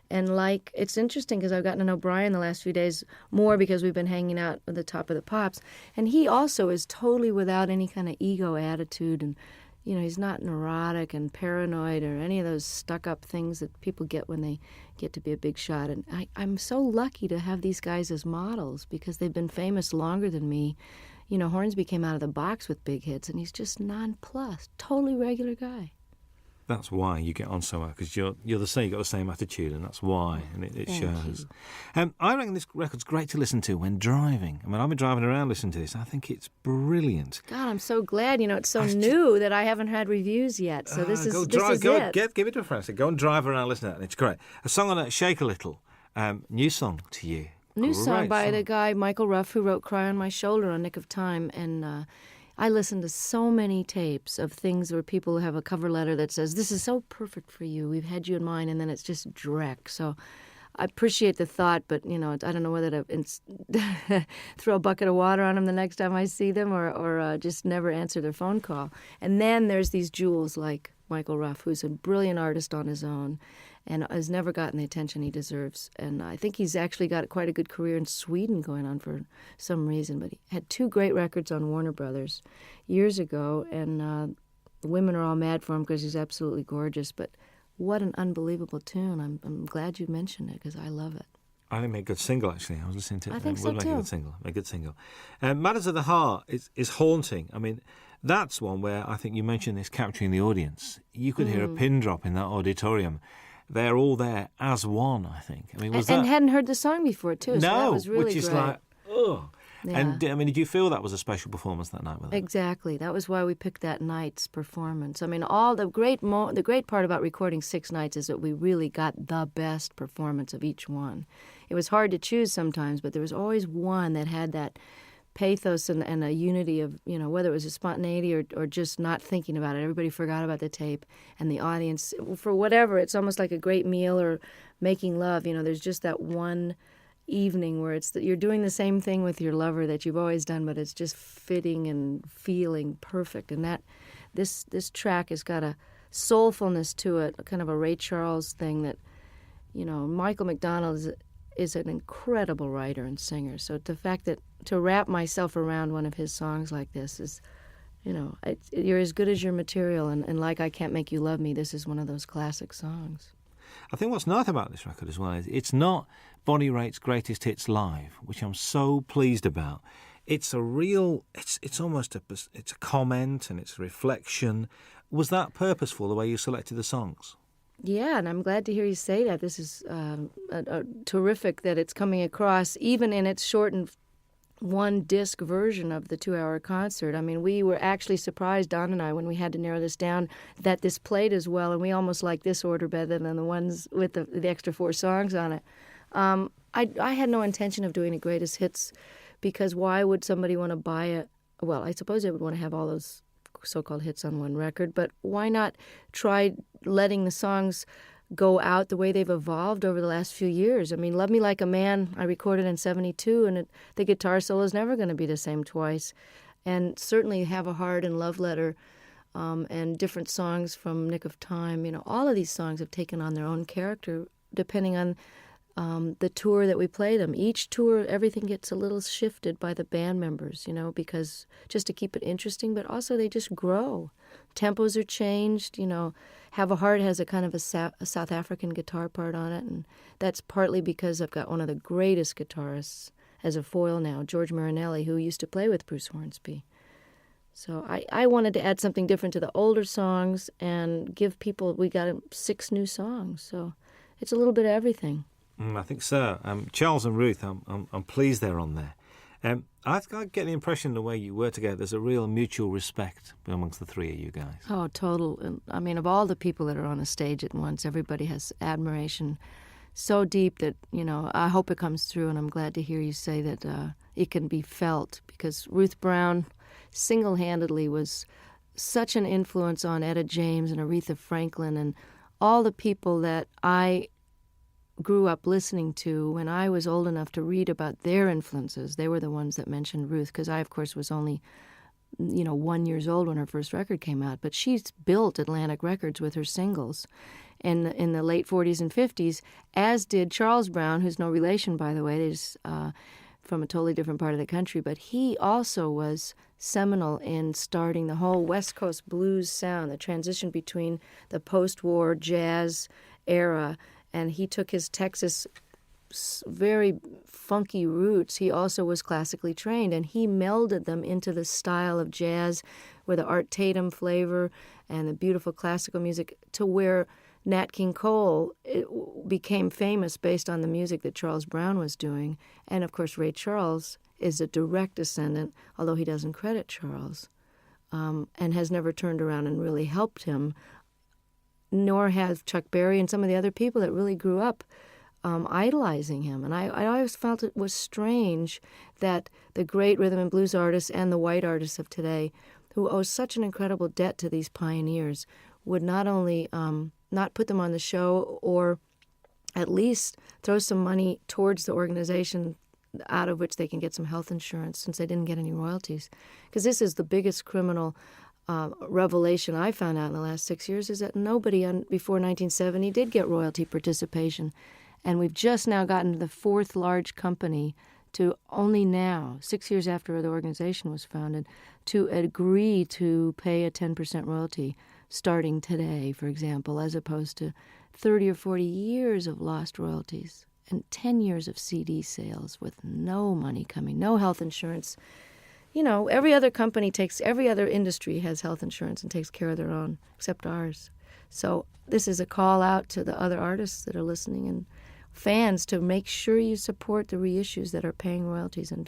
And it's interesting because I've gotten to know Brian the last few days more because we've been hanging out at the Top of the Pops. And he also is totally without any kind of ego attitude. And, you know, he's not neurotic and paranoid or any of those stuck-up things that people get when they get to be a big shot. And I'm so lucky to have these guys as models because they've been famous longer than me. You know, Hornsby came out of the box with big hits, and he's just nonplussed, totally regular guy. That's why you get on so well, because you're the same. You got the same attitude, and that's why, and it shows. I reckon this record's great to listen to when driving. I mean, I've been driving around listening to this. I think it's brilliant. God, I'm so glad. You know, it's so new that I haven't had reviews yet. So this is it. Give it to a friend. So go and drive around, listen to it, and it's great. A song on it, Shake a Little. New song to you. New song by the guy Michael Ruff, who wrote "Cry on My Shoulder" on Nick of Time, and. I listen to so many tapes of things where people have a cover letter that says, this is so perfect for you, we've had you in mind, and then it's just dreck. So I appreciate the thought, but, I don't know whether to throw a bucket of water on them the next time I see them or just never answer their phone call. And then there's these jewels like Michael Ruff, who's a brilliant artist on his own and has never gotten the attention he deserves. And I think he's actually got quite a good career in Sweden going on for some reason. But he had 2 great records on Warner Brothers years ago, and the women are all mad for him because he's absolutely gorgeous. But what an unbelievable tune. I'm glad you mentioned it because I love it. I think it made a good single, actually. I was listening to it. I think it so, would make too. a good single. Make a good single. Matters of the Heart is haunting. I mean, that's one where I think you mentioned this capturing the audience. You could hear a pin drop in that auditorium. They're all there as one, I think. I mean, was and that... hadn't heard the song before, too. So that No, was really which is great. like, oh. Yeah. And, I mean, did you feel that was a special performance that night with them? Exactly. That was why we picked that night's performance. I mean, all the great part about recording 6 nights is that we really got the best performance of each one. It was hard to choose sometimes, but there was always one that had that pathos and a unity of, whether it was a spontaneity or just not thinking about it. Everybody forgot about the tape, and the audience, for whatever, it's almost like a great meal or making love. There's just that one evening where it's that you're doing the same thing with your lover that you've always done, but it's just fitting and feeling perfect. And that this track has got a soulfulness to it, kind of a Ray Charles thing that, Michael McDonald is an incredible writer and singer. So the fact that to wrap myself around one of his songs like this is, you're as good as your material. And like I Can't Make You Love Me, this is one of those classic songs. I think what's nice about this record as well is it's not Bonnie Raitt's greatest hits live, which I'm so pleased about. It's a real, it's almost it's a comment and it's a reflection. Was that purposeful, the way you selected the songs? Yeah, and I'm glad to hear you say that. This is terrific that it's coming across, even in its shortened 1-disc version of the 2-hour concert. I mean, we were actually surprised, Don and I, when we had to narrow this down, that this played as well, and we almost like this order better than the ones with the extra 4 songs on it. I had no intention of doing a greatest hits, because why would somebody want to buy it? Well, I suppose they would want to have all those so-called hits on one record, but why not try letting the songs go out the way they've evolved over the last few years? I mean, Love Me Like a Man, I recorded in 1972, and the guitar solo is never going to be the same twice. And certainly Have a Heart and Love Letter and different songs from Nick of Time, all of these songs have taken on their own character depending on the tour that we play them. Each tour, everything gets a little shifted by the band members, because just to keep it interesting, but also they just grow. Tempos are changed, Have a Heart has a kind of a South African guitar part on it, and that's partly because I've got one of the greatest guitarists as a foil now, George Marinelli, who used to play with Bruce Hornsby. So I wanted to add something different to the older songs and give people, we got 6 new songs, so it's a little bit of everything. I think so. Charles and Ruth, I'm pleased they're on there. I get the impression the way you were together, there's a real mutual respect amongst the 3 of you guys. Oh, total. And I mean, of all the people that are on a stage at once, everybody has admiration so deep that, I hope it comes through, and I'm glad to hear you say that it can be felt, because Ruth Brown single-handedly was such an influence on Etta James and Aretha Franklin and all the people that I grew up listening to when I was old enough to read about their influences. They were the ones that mentioned Ruth, because I, of course, was only, 1 year old when her first record came out. But she's built Atlantic Records with her singles in the late 40s and 50s, as did Charles Brown, who's no relation, by the way. He's from a totally different part of the country. But he also was seminal in starting the whole West Coast blues sound, the transition between the post-war jazz era. And he took his Texas very funky roots. He also was classically trained, and he melded them into the style of jazz with the Art Tatum flavor and the beautiful classical music, to where Nat King Cole became famous based on the music that Charles Brown was doing. And, of course, Ray Charles is a direct descendant, although he doesn't credit Charles, and has never turned around and really helped him, nor have Chuck Berry and some of the other people that really grew up idolizing him. And I always felt it was strange that the great rhythm and blues artists and the white artists of today, who owe such an incredible debt to these pioneers, would not only not put them on the show or at least throw some money towards the organization out of which they can get some health insurance since they didn't get any royalties. Because this is the biggest criminal revelation I found out in the last 6 years, is that nobody before 1970 did get royalty participation. And we've just now gotten the fourth large company to only now, 6 years after the organization was founded, to agree to pay a 10% royalty starting today, for example, as opposed to 30 or 40 years of lost royalties and 10 years of CD sales with no money coming, no health insurance. You know, every other industry has health insurance and takes care of their own, except ours. So this is a call out to the other artists that are listening and fans to make sure you support the reissues that are paying royalties, and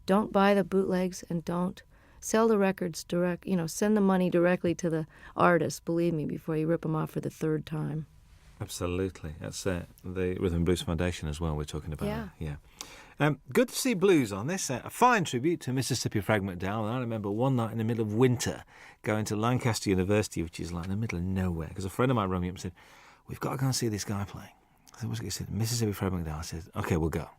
don't buy the bootlegs, and don't sell the records direct. You know, send the money directly to the artist, believe me, before you rip them off for the third time. Absolutely. That's the Rhythm and Blues Foundation as well we're talking about. Yeah. Good to see blues on this. A fine tribute to Mississippi Frag McDowell. And I remember one night in the middle of winter going to Lancaster University, which is like in the middle of nowhere, because a friend of mine rang me up and said, "We've got to go and see this guy playing." I said, "What's it?" He said, "Mississippi Frag McDowell." I said, "OK, we'll go."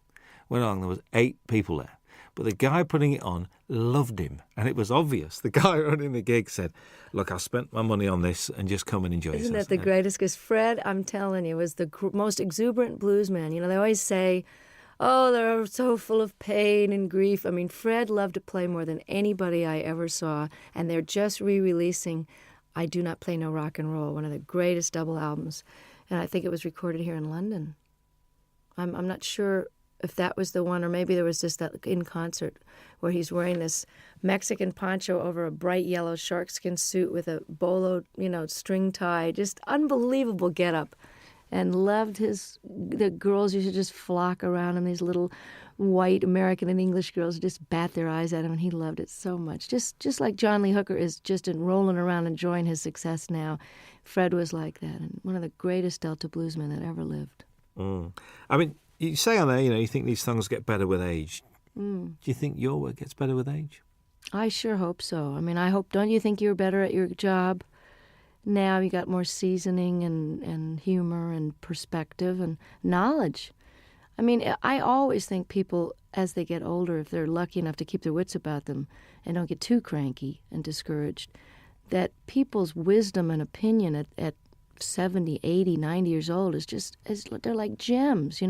Went along, there was 8 people there. But the guy putting it on loved him, and it was obvious. The guy running the gig said, "Look, I spent my money on this, and just come and enjoy yourself." Isn't that the greatest? Because Fred, I'm telling you, was the most exuberant blues man. You know, they always say, oh, they're so full of pain and grief. I mean, Fred loved to play more than anybody I ever saw, and they're just re-releasing I Do Not Play No Rock and Roll, one of the greatest double albums, and I think it was recorded here in London. I'm not sure if that was the one, or maybe there was just that in concert where he's wearing this Mexican poncho over a bright yellow sharkskin suit with a bolo, string tie, just unbelievable getup, and loved the girls used to just flock around him, these little white American and English girls just bat their eyes at him, and he loved it so much. Just like John Lee Hooker is just rolling around enjoying his success now, Fred was like that, and one of the greatest Delta bluesmen that ever lived. I mean, you say on there, you think these songs get better with age. Do you think your work gets better with age? I sure hope so. I mean, don't you think you're better at your job now? You got more seasoning and humor and perspective and knowledge. I mean, I always think people, as they get older, if they're lucky enough to keep their wits about them and don't get too cranky and discouraged, that people's wisdom and opinion at 70, 80, 90 years old they're like gems,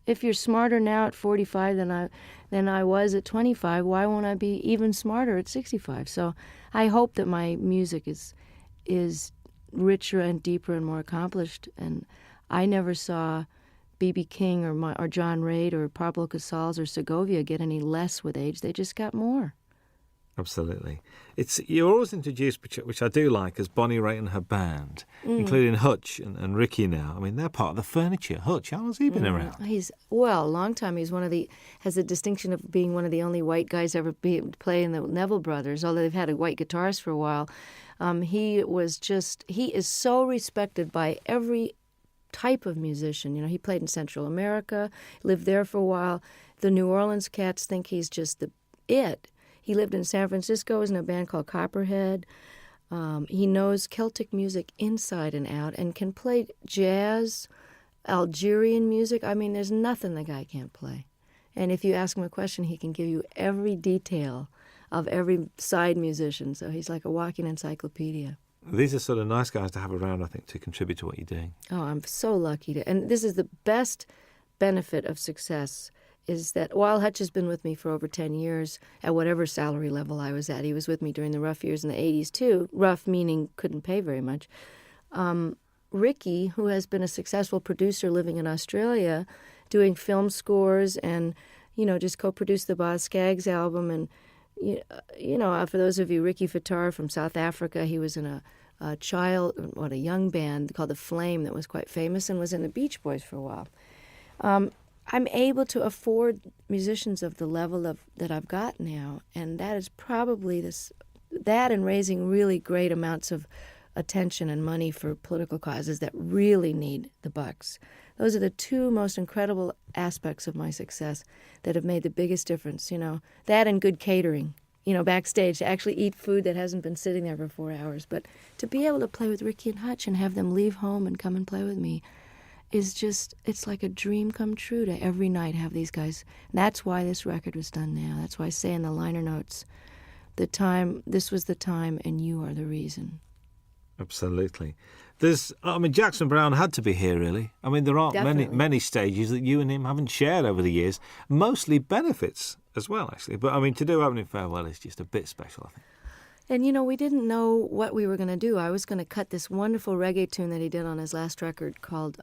If you're smarter now at 45 than I was at 25, why won't I be even smarter at 65? So I hope that my music is richer and deeper and more accomplished. And I never saw B.B. King or John Reid or Pablo Casals or Segovia get any less with age. They just got more. Absolutely. You're always introduced, which I do like, as Bonnie Raitt and her band, including Hutch and Ricky now. I mean, they're part of the furniture. Hutch, how long has he been around? A long time. He's has the distinction of being one of the only white guys ever play in the Neville Brothers, although they've had a white guitarist for a while. He is so respected by every type of musician. He played in Central America, lived there for a while. The New Orleans cats think he's just it. He lived in San Francisco, was in a band called Copperhead. He knows Celtic music inside and out and can play jazz, Algerian music. I mean, there's nothing the guy can't play. And if you ask him a question, he can give you every detail of every side musician. So he's like a walking encyclopedia. These are sort of nice guys to have around, I think, to contribute to what you're doing. Oh, I'm so lucky to. And this is the best benefit of success, is that while Hutch has been with me for over 10 years, at whatever salary level I was at, he was with me during the rough years in the 80s too, rough meaning couldn't pay very much. Ricky, who has been a successful producer living in Australia, doing film scores and, just co-produced the Boz Scaggs album. And, for those of you, Ricky Fattar from South Africa, he was in a young band called The Flame that was quite famous and was in the Beach Boys for a while. I'm able to afford musicians of the level that I've got now, and that is probably that and raising really great amounts of attention and money for political causes that really need the bucks. Those are the two most incredible aspects of my success that have made the biggest difference, that and good catering, backstage, to actually eat food that hasn't been sitting there for 4 hours. But to be able to play with Ricky and Hutch and have them leave home and come and play with me, is just, it's like a dream come true to every night have these guys. And that's why this record was done now. That's why I say in the liner notes, this was the time and you are the reason. Absolutely. Jackson Browne had to be here, really. I mean, there aren't many stages that you and him haven't shared over the years. Mostly benefits as well, actually. But, I mean, to do Opening Farewell is just a bit special, I think. And, we didn't know what we were going to do. I was going to cut this wonderful reggae tune that he did on his last record called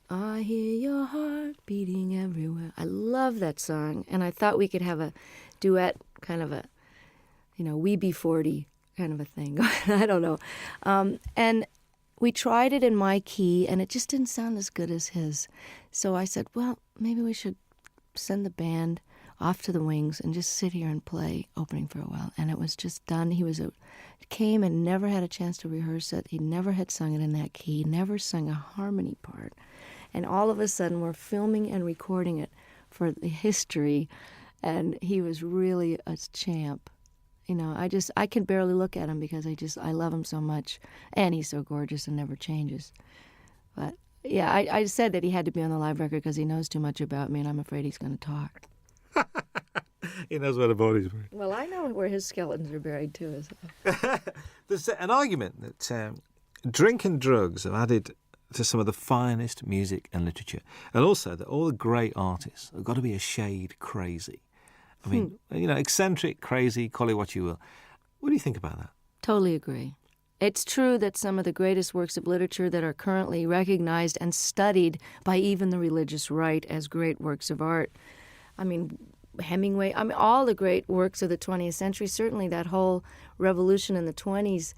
I Hear Your Heart Beating Everywhere. I love that song. And I thought we could have a duet, kind of a, We Be 40 kind of a thing. I don't know. And we tried it in my key, and it just didn't sound as good as his. So I said, well, maybe we should send the band off to the wings and just sit here and play Opening Farewell. And it was just done. He came and never had a chance to rehearse it. He never had sung it in that key, never sung a harmony part. And all of a sudden, we're filming and recording it for the history, and he was really a champ. I can barely look at him because I love him so much, and he's so gorgeous and never changes. But yeah, I said that he had to be on the live record because he knows too much about me, and I'm afraid he's going to talk. He knows where the body's buried. Well, I know where his skeletons are buried too. There's an argument that drink and drugs have added to some of the finest music and literature, and also that all the great artists have got to be a shade crazy. I mean, eccentric, crazy, call it what you will. What do you think about that? Totally agree. It's true that some of the greatest works of literature that are currently recognized and studied by even the religious right as great works of art. I mean, Hemingway, all the great works of the 20th century, certainly that whole revolution in the 20s,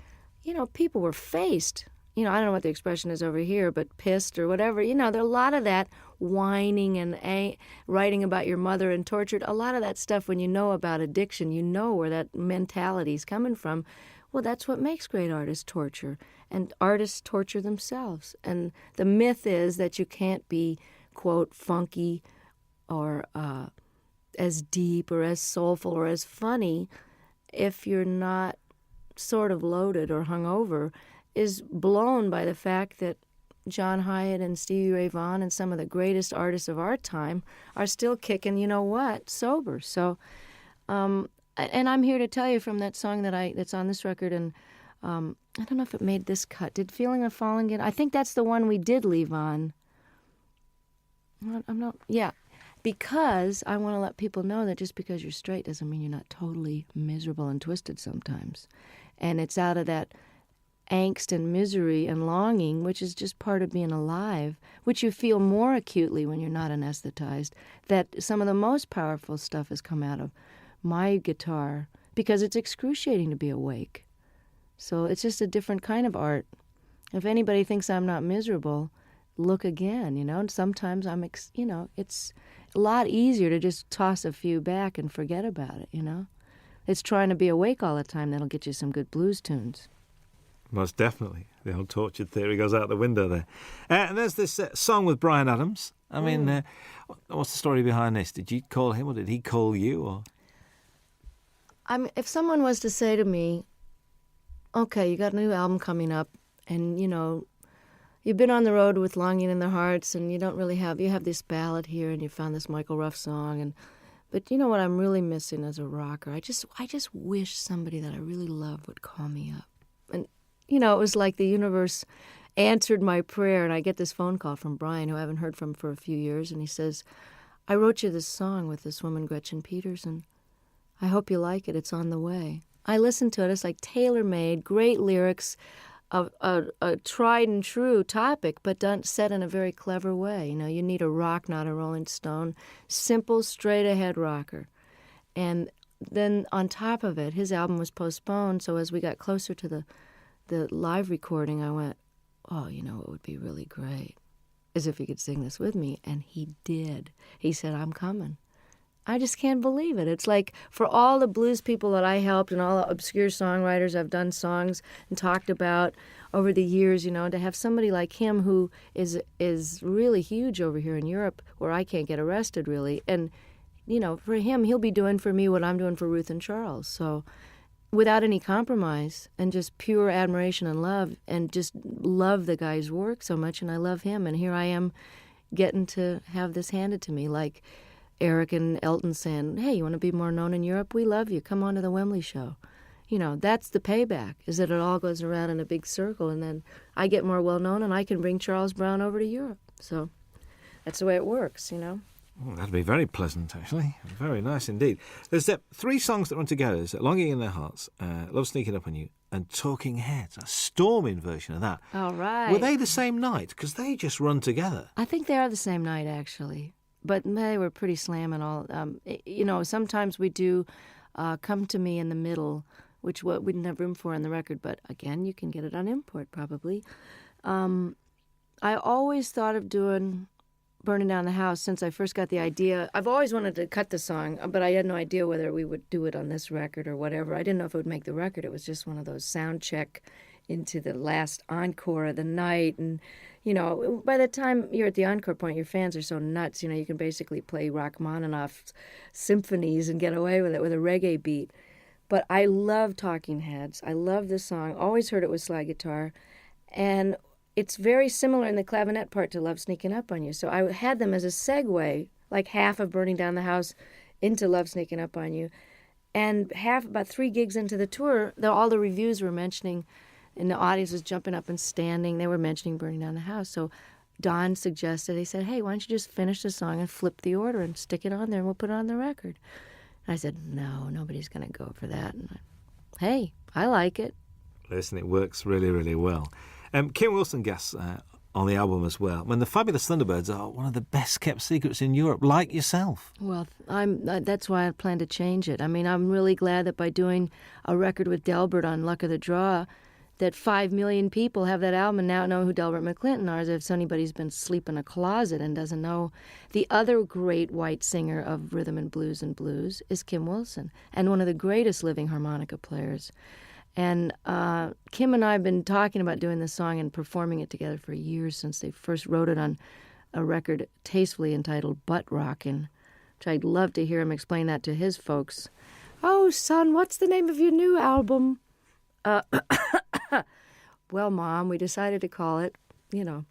people were faced. I don't know what the expression is over here, but pissed or whatever. There are a lot of that whining and writing about your mother and tortured. A lot of that stuff, when you know about addiction, you know where that mentality is coming from. Well, that's what makes great artists torture. And artists torture themselves. And the myth is that you can't be, quote, funky or as deep or as soulful or as funny if you're not sort of loaded or hungover, is blown by the fact that John Hyatt and Stevie Ray Vaughan and some of the greatest artists of our time are still kicking, sober. So, and I'm here to tell you from that song that's on this record, and I don't know if it made this cut. Did Feeling of Falling get? I think that's the one we did leave on. Because I want to let people know that just because you're straight doesn't mean you're not totally miserable and twisted sometimes. And it's out of that angst and misery and longing, which is just part of being alive, which you feel more acutely when you're not anesthetized, that some of the most powerful stuff has come out of my guitar, because it's excruciating to be awake. So it's just a different kind of art. If anybody thinks I'm not miserable, look again, and sometimes it's a lot easier to just toss a few back and forget about it, It's trying to be awake all the time that'll get you some good blues tunes. Most definitely. The old tortured theory goes out the window there. And there's this song with Bryan Adams. I mean, what's the story behind this? Did you call him or did he call you? Or if someone was to say to me, okay, you got a new album coming up and, you've been on the road with Longing in Their Hearts and you have this ballad here and you found this Michael Ruff song. But you know what I'm really missing as a rocker? I just wish somebody that I really love would call me up. And it was like the universe answered my prayer, and I get this phone call from Brian, who I haven't heard from for a few years, and he says, I wrote you this song with this woman, Gretchen Peterson. I hope you like it. It's on the way. I listened to it. It's like tailor-made, great lyrics, a tried and true topic, but set in a very clever way. You need a rock, not a Rolling Stone. Simple, straight-ahead rocker. And then on top of it, his album was postponed, so as we got closer to the live recording, I went, oh, it would be really great, as if he could sing this with me. And he did. He said, I'm coming. I just can't believe it. It's like for all the blues people that I helped and all the obscure songwriters I've done songs and talked about over the years, to have somebody like him who is really huge over here in Europe where I can't get arrested really. And, for him, he'll be doing for me what I'm doing for Ruth and Charles. So without any compromise and just pure admiration and love, and just love the guy's work so much, and I love him. And here I am getting to have this handed to me, like Eric and Elton saying, hey, you want to be more known in Europe? We love you. Come on to the Wembley show. You know, that's the payback, is that it all goes around in a big circle, and then I get more well-known, and I can bring Charles Brown over to Europe. So that's the way it works, you know. Oh, that'd be very pleasant, actually. Very nice indeed. There's 3 songs that run together. There's Longing in Their Hearts, Love Sneaking Up on You, and Talking Heads, a storming version of that. All right. Were they the same night? Because they just run together. I think they are the same night, actually. But they were pretty slamming all. You know, sometimes we do Come to Me in the Middle, which we didn't have room for on the record. But again, you can get it on import, probably. I always thought of doing Burning Down the House since I first got the idea. I've always wanted to cut the song, but I had no idea whether we would do it on this record or whatever. I didn't know if it would make the record. It was just one of those sound check into the last encore of the night. And, you know, by the time you're at the encore point, your fans are so nuts. You know, you can basically play Rachmaninoff's symphonies and get away with it with a reggae beat. But I love Talking Heads. I love this song. Always heard it with slide guitar. And it's very similar in the clavinet part to Love Sneaking Up on You. So I had them as a segue, like half of Burning Down the House into Love Sneaking Up on You. And about 3 gigs into the tour, all the reviews were mentioning, and the audience was jumping up and standing. They were mentioning Burning Down the House. So Don suggested, he said, hey, why don't you just finish the song and flip the order and stick it on there and we'll put it on the record. And I said, no, nobody's going to go for that. And hey, I like it. Listen, it works really, really well. Kim Wilson guests on the album as well. When the Fabulous Thunderbirds are one of the best kept secrets in Europe, like yourself. Well, that's why I plan to change it. I mean, I'm really glad that by doing a record with Delbert on Luck of the Draw, that 5 million people have that album and now know who Delbert McClinton are, as if anybody's been asleep in a closet and doesn't know. The other great white singer of rhythm and blues is Kim Wilson, and one of the greatest living harmonica players. And Kim and I have been talking about doing this song and performing it together for years, since they first wrote it on a record tastefully entitled Butt Rockin', which I'd love to hear him explain that to his folks. Oh, son, what's the name of your new album? Well, Mom, we decided to call it, you know.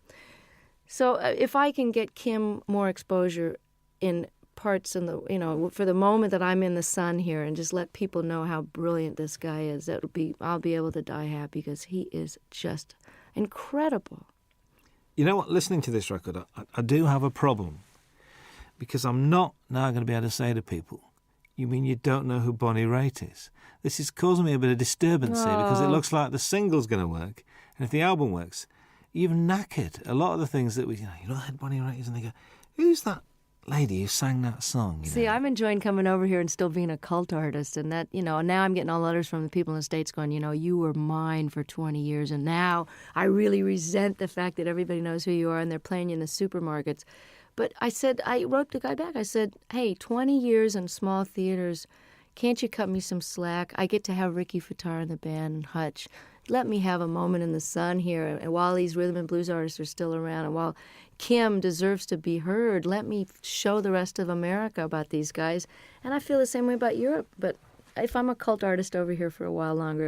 So if I can get Kim more exposure in parts in the, you know, for the moment that I'm in the sun here, and just let people know how brilliant this guy is, I'll be able to die happy, because he is just incredible. You know what, listening to this record, I do have a problem, because I'm not now going to be able to say to people, you mean you don't know who Bonnie Raitt is? This is causing me a bit of disturbance here, because it looks like the single's going to work, and if the album works, you've knackered a lot of the things that you know who Bonnie Raitt is, and they go, who's that lady who sang that song? See, I'm enjoying coming over here and still being a cult artist, and that, you know, now I'm getting all letters from the people in the States going, you know, you were mine for 20 years, and now I really resent the fact that everybody knows who you are and they're playing you in the supermarkets. But I wrote the guy back, I said, hey, 20 years in small theaters, can't you cut me some slack? I get to have Ricky Fataar in the band and Hutch. Let me have a moment in the sun here, and while these rhythm and blues artists are still around, and while Kim deserves to be heard, let me show the rest of America about these guys. And I feel the same way about Europe, but if I'm a cult artist over here for a while longer,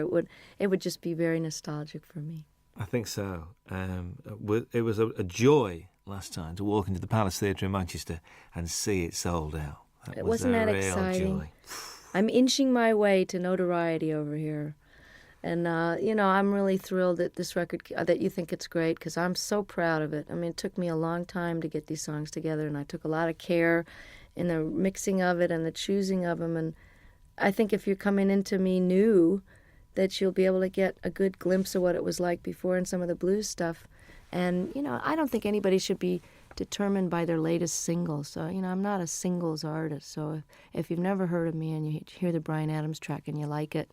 it would just be very nostalgic for me. I think so. It was a joy last time to walk into the Palace Theatre in Manchester and see it sold out. Wasn't that exciting? Joy. I'm inching my way to notoriety over here. And, you know, I'm really thrilled that this record, that you think it's great, because I'm so proud of it. I mean, it took me a long time to get these songs together, and I took a lot of care in the mixing of it and the choosing of them. And I think if you're coming into me new, that you'll be able to get a good glimpse of what it was like before in some of the blues stuff. And, you know, I don't think anybody should be determined by their latest single. So, you know, I'm not a singles artist. So if you've never heard of me and you hear the Bryan Adams track and you like it,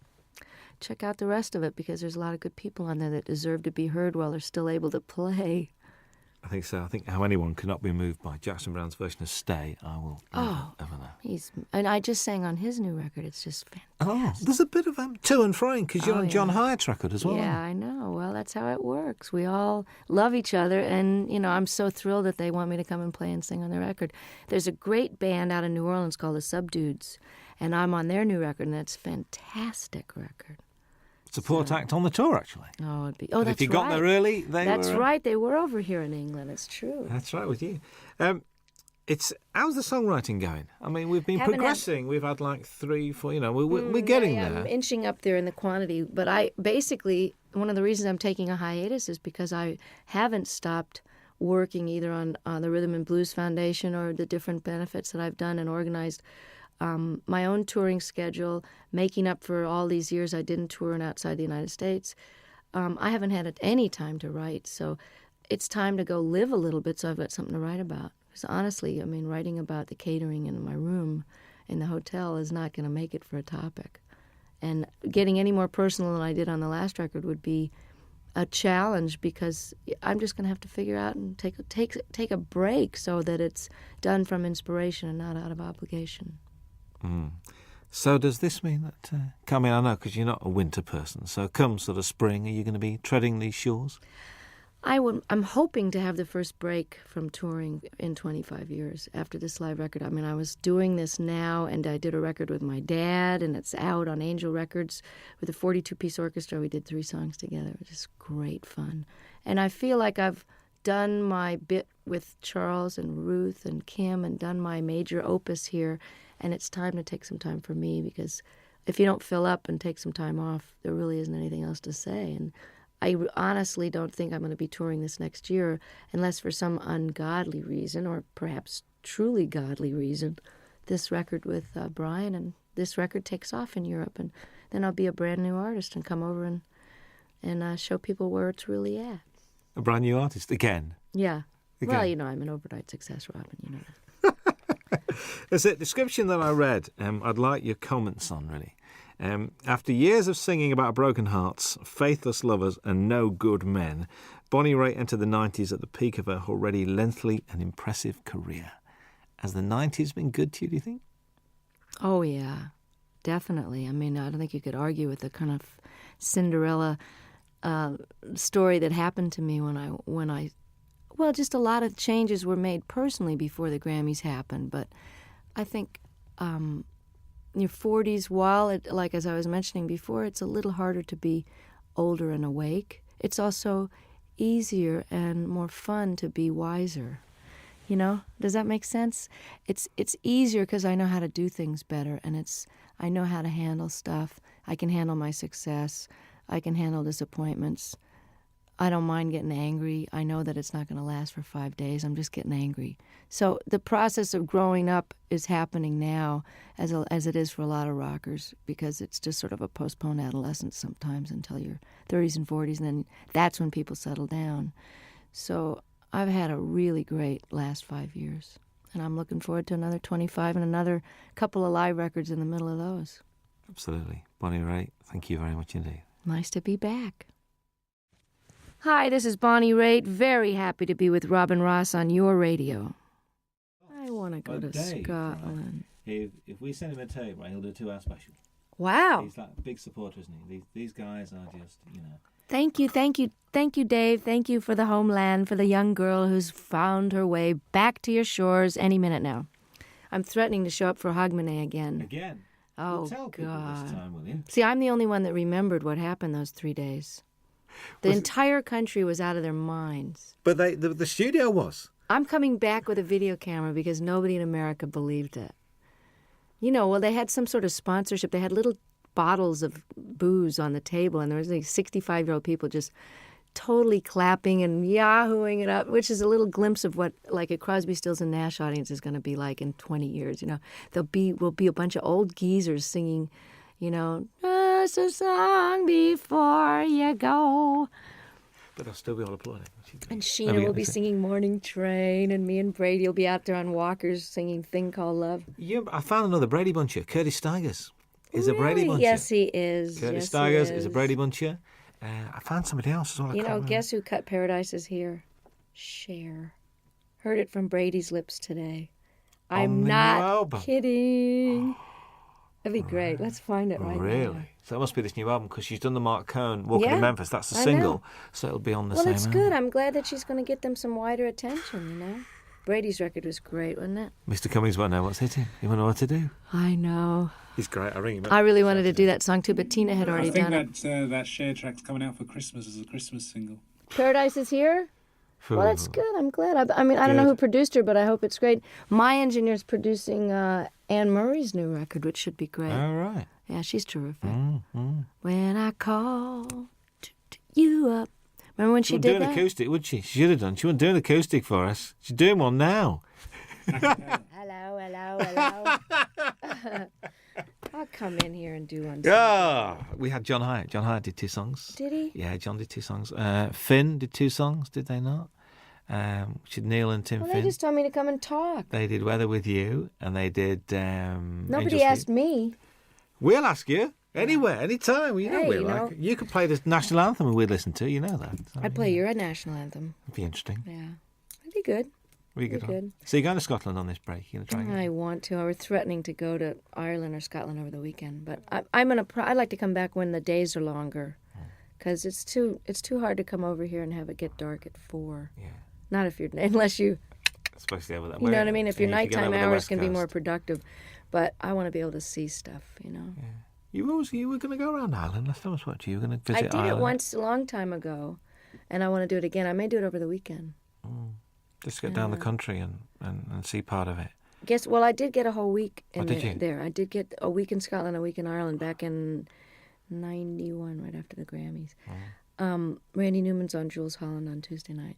check out the rest of it, because there's a lot of good people on there that deserve to be heard while they're still able to play. I think so. I think how anyone cannot be moved by Jackson Browne's version of Stay, I will never know. And I just sang on his new record. It's just fantastic. Oh, there's a bit of to and froing, because you're on John Hyatt's record as well. Yeah, I know. Well, that's how it works. We all love each other, and, you know, I'm so thrilled that they want me to come and play and sing on their record. There's a great band out of New Orleans called the Subdudes, and I'm on their new record, and it's a fantastic record. Support act on the tour, actually. Oh, it'd be. Oh, that's if you got right. there early, That's were. right. They were over here in England. It's true. That's right with you. How's the songwriting going? I mean, we've been progressing. We've had like 3, 4. We're getting there. I'm inching up there in the quantity. But I basically, one of the reasons I'm taking a hiatus is because I haven't stopped working either on the Rhythm and Blues Foundation or the different benefits that I've done and organized. My own touring schedule, making up for all these years I didn't tour outside the United States. I haven't had any time to write, so it's time to go live a little bit so I've got something to write about. Because honestly, I mean, writing about the catering in my room in the hotel is not going to make it for a topic. And getting any more personal than I did on the last record would be a challenge because I'm just going to have to figure out and take a break so that it's done from inspiration and not out of obligation. Mm. So does this mean that, I know because you're not a winter person, so come sort of spring, are you going to be treading these shores? I'm hoping to have the first break from touring in 25 years after this live record. I mean, I was doing this now, and I did a record with my dad, and it's out on Angel Records with a 42-piece orchestra. We did 3 songs together. It was just great fun. And I feel like I've done my bit with Charles and Ruth and Kim and done my major opus here, and it's time to take some time for me because if you don't fill up and take some time off, there really isn't anything else to say. And I honestly don't think I'm going to be touring this next year unless for some ungodly reason or perhaps truly godly reason this record with Brian and this record takes off in Europe, and then I'll be a brand new artist and come over and show people where it's really at. A brand new artist again? Yeah. Again. Well, I'm an overnight success, Robin, you know that. There's a description that I read I'd like your comments on, really. After years of singing about broken hearts, faithless lovers and no good men, Bonnie Raitt entered the 90s at the peak of her already lengthy and impressive career. Has the 90s been good to you, do you think? Oh, yeah, definitely. I mean, I don't think you could argue with the kind of Cinderella story that happened to me when I well, just a lot of changes were made personally before the Grammys happened, but I think in your 40s, while it, like as I was mentioning before, it's a little harder to be older and awake, it's also easier and more fun to be wiser. You know, does that make sense? It's easier because I know how to do things better, and I know how to handle stuff. I can handle my success. I can handle disappointments. I don't mind getting angry. I know that it's not going to last for 5 days. I'm just getting angry. So the process of growing up is happening now as it is for a lot of rockers because it's just sort of a postponed adolescence sometimes until your 30s and 40s, and then that's when people settle down. So I've had a really great last 5 years, and I'm looking forward to another 25 and another couple of live records in the middle of those. Absolutely. Bonnie Raitt, thank you very much indeed. Nice to be back. Hi, this is Bonnie Raitt. Very happy to be with Robin Ross on your radio. I want to go to Dave, Scotland. If we send him a tape, right, he'll do a 2-hour special. Wow. He's like a big supporter, isn't he? These guys are just, Thank you, Dave. Thank you for the homeland, for the young girl who's found her way back to your shores any minute now. I'm threatening to show up for Hogmanay again. Again? Oh, Well, tell people God. this time, will you? See, I'm the only one that remembered what happened those 3 days. The entire country was out of their minds. But the studio was. I'm coming back with a video camera because nobody in America believed it. You know, well, they had some sort of sponsorship. They had little bottles of booze on the table, and there was like 65-year-old people just totally clapping and yahooing it up, which is a little glimpse of what, like, a Crosby, Stills and Nash audience is going to be like in 20 years. You know, will be a bunch of old geezers singing, you know, just a song before you go. But they'll still be all applauding. And Sheena will be singing Morning Train, and me and Brady will be out there on walkers singing Thing Called Love. Yeah, I found another Brady Buncher. Curtis Stigers is a Brady Buncher. Yes, he is. Curtis Stigers is a Brady Buncher. I found somebody else as well. You know, guess who cut Paradises here? Cher. Heard it from Brady's lips today. I'm not kidding. That'd be great. Let's find it right now. Really? So that must be this new album because she's done the Mark Cohn Walking in Memphis. That's the single. So it'll be on the same Well, it's album. good. I'm glad that she's going to get them some wider attention, you know? Brady's record was great, wasn't it? Mr. Cummings won't know what's hitting. He won't know what to do. I know. He's great. I ring him up. I really wanted to do that song too, but Tina had already done it. I think that Share track's coming out for Christmas as a Christmas single. Paradise is Here? Well, that's good. I'm glad. I mean, I don't know Good. who produced her, but I hope it's great. My engineer's producing Anne Murray's new record, which should be great. All right. Yeah, she's terrific. When I call you up. Remember when she She wouldn't do did an that? acoustic, would she? She should have done. She wouldn't do an acoustic for us. She's doing one now. Hello. I'll come in here and do one. Yeah. We had John Hyatt. John Hyatt did 2 songs. Did he? Yeah, John did 2 songs. Finn did 2 songs, did they not? Which is Neil and Tim Well, Finn. they just told me to come and talk. They did Weather With You, and they did Nobody Angels asked Feet. me. We'll ask you. Anywhere, anytime. Well, you know Hey, we're you know. like. You could play the national anthem and we'd listen to. You know that. So, I'd play your national anthem. It'd be interesting. Yeah. It'd be good. Really good. Be one. good. So you're going to Scotland on this break? You're going to try and I want to. I was threatening to go to Ireland or Scotland over the weekend, but I'd like to come back when the days are longer, because it's too hard to come over here and have it get dark at 4. Yeah. Not if you're unless you Especially over that you know way. what I mean. If your Yeah, you could get nighttime over the hours West can be more Coast. productive, but I want to be able to see stuff. You know. Yeah. You were going to go around Ireland last time I spoke to you. You were going to I visit did Ireland. it once a long time ago, and I want to do it again. I may do it over the weekend. Just get down the country and see part of it. Well, I did get a whole week in did you? there. I did get a week in Scotland, a week in Ireland back in '91, right after the Grammys. Randy Newman's on Jules Holland on Tuesday night.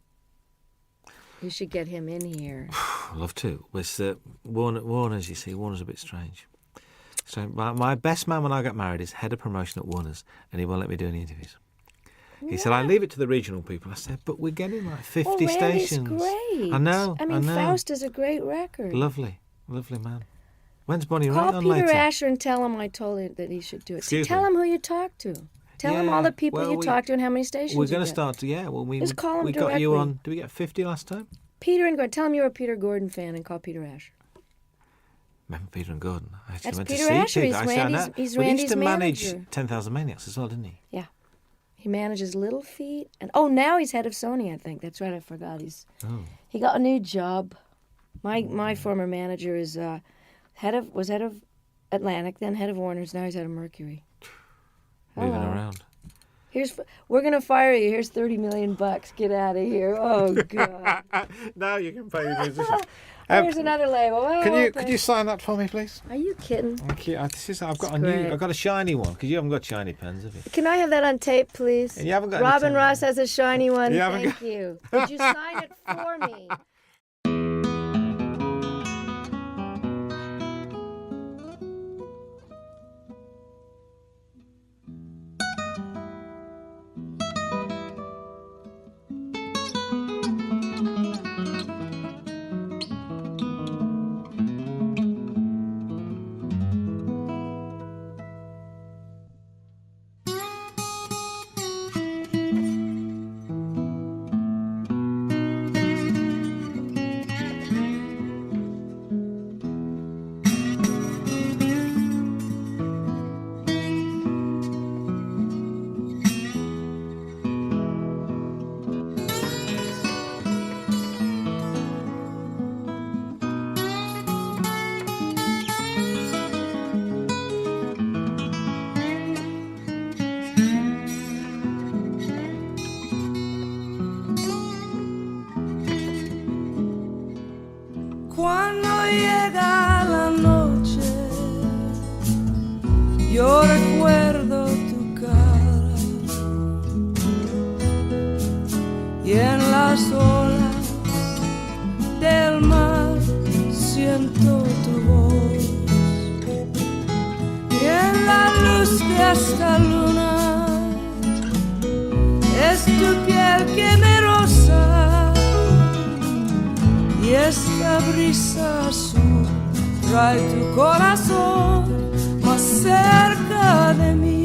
You should get him in here. I'd love to. It's Warner's, you see. Warner's a bit strange. So my best man when I got married is head of promotion at Warner's, and he won't let me do any interviews. He said, I leave it to the regional people. I said, but we're getting like 50 Randy's stations. great. I know. I mean, Faust is a great record. Lovely man. When's Bonnie Raitt Call on Peter later? Asher and tell him I told him that he should do it. Excuse Tell me? him who you talked to. Tell him all the people you talked to and how many stations We're you going to get. start to, we Just call him we got you directly. on, did we get 50 last time? Peter and Gordon. Tell him you're a Peter Gordon fan and call Peter Asher. Remember Peter and Gordon? I actually That's went Peter to see Asher. Peter. He's I said, I know. Randy's- he's Well, he used Randy's to manage manager. 10,000 Maniacs as well, didn't he? Yeah. He manages Little Feat. And now he's head of Sony, I think. That's right, I forgot. He got a new job. My former manager is was head of Atlantic, then head of Warner's, now he's head of Mercury. Moving Hello. around. We're gonna fire you. Here's $30 million. Get out of here. Oh God. Now you can pay the musician. Here's another label. Oh, Could you sign that for me, please? Are you kidding? Thank you. I've got great. I've got a shiny one because you haven't got shiny pens, have you? Can I have that on tape, please? You haven't got any Robin tape. Ross has a shiny one. You haven't Thank you. Could you sign it for me? Cuando llega la noche, yo recuerdo tu cara y en las olas del mar siento tu voz y en la luz de esta luna es tu piel que me roza. Y esta brisa azul trae tu corazón más cerca de mí.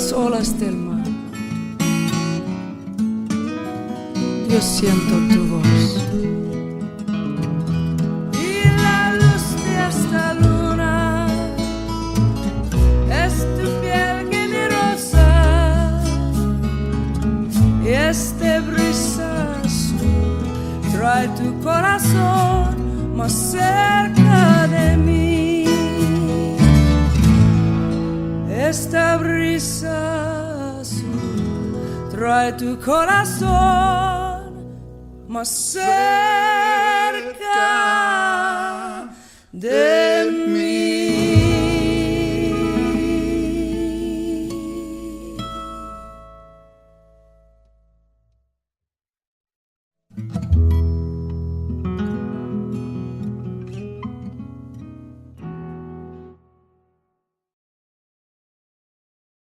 las olas del mar. Yo siento tu voz. Y la luz de esta luna es tu piel que me rosa. Y este brisa azul trae tu corazón más cerca de mí. Esta brisa azul trae tu corazón más cerca de mí.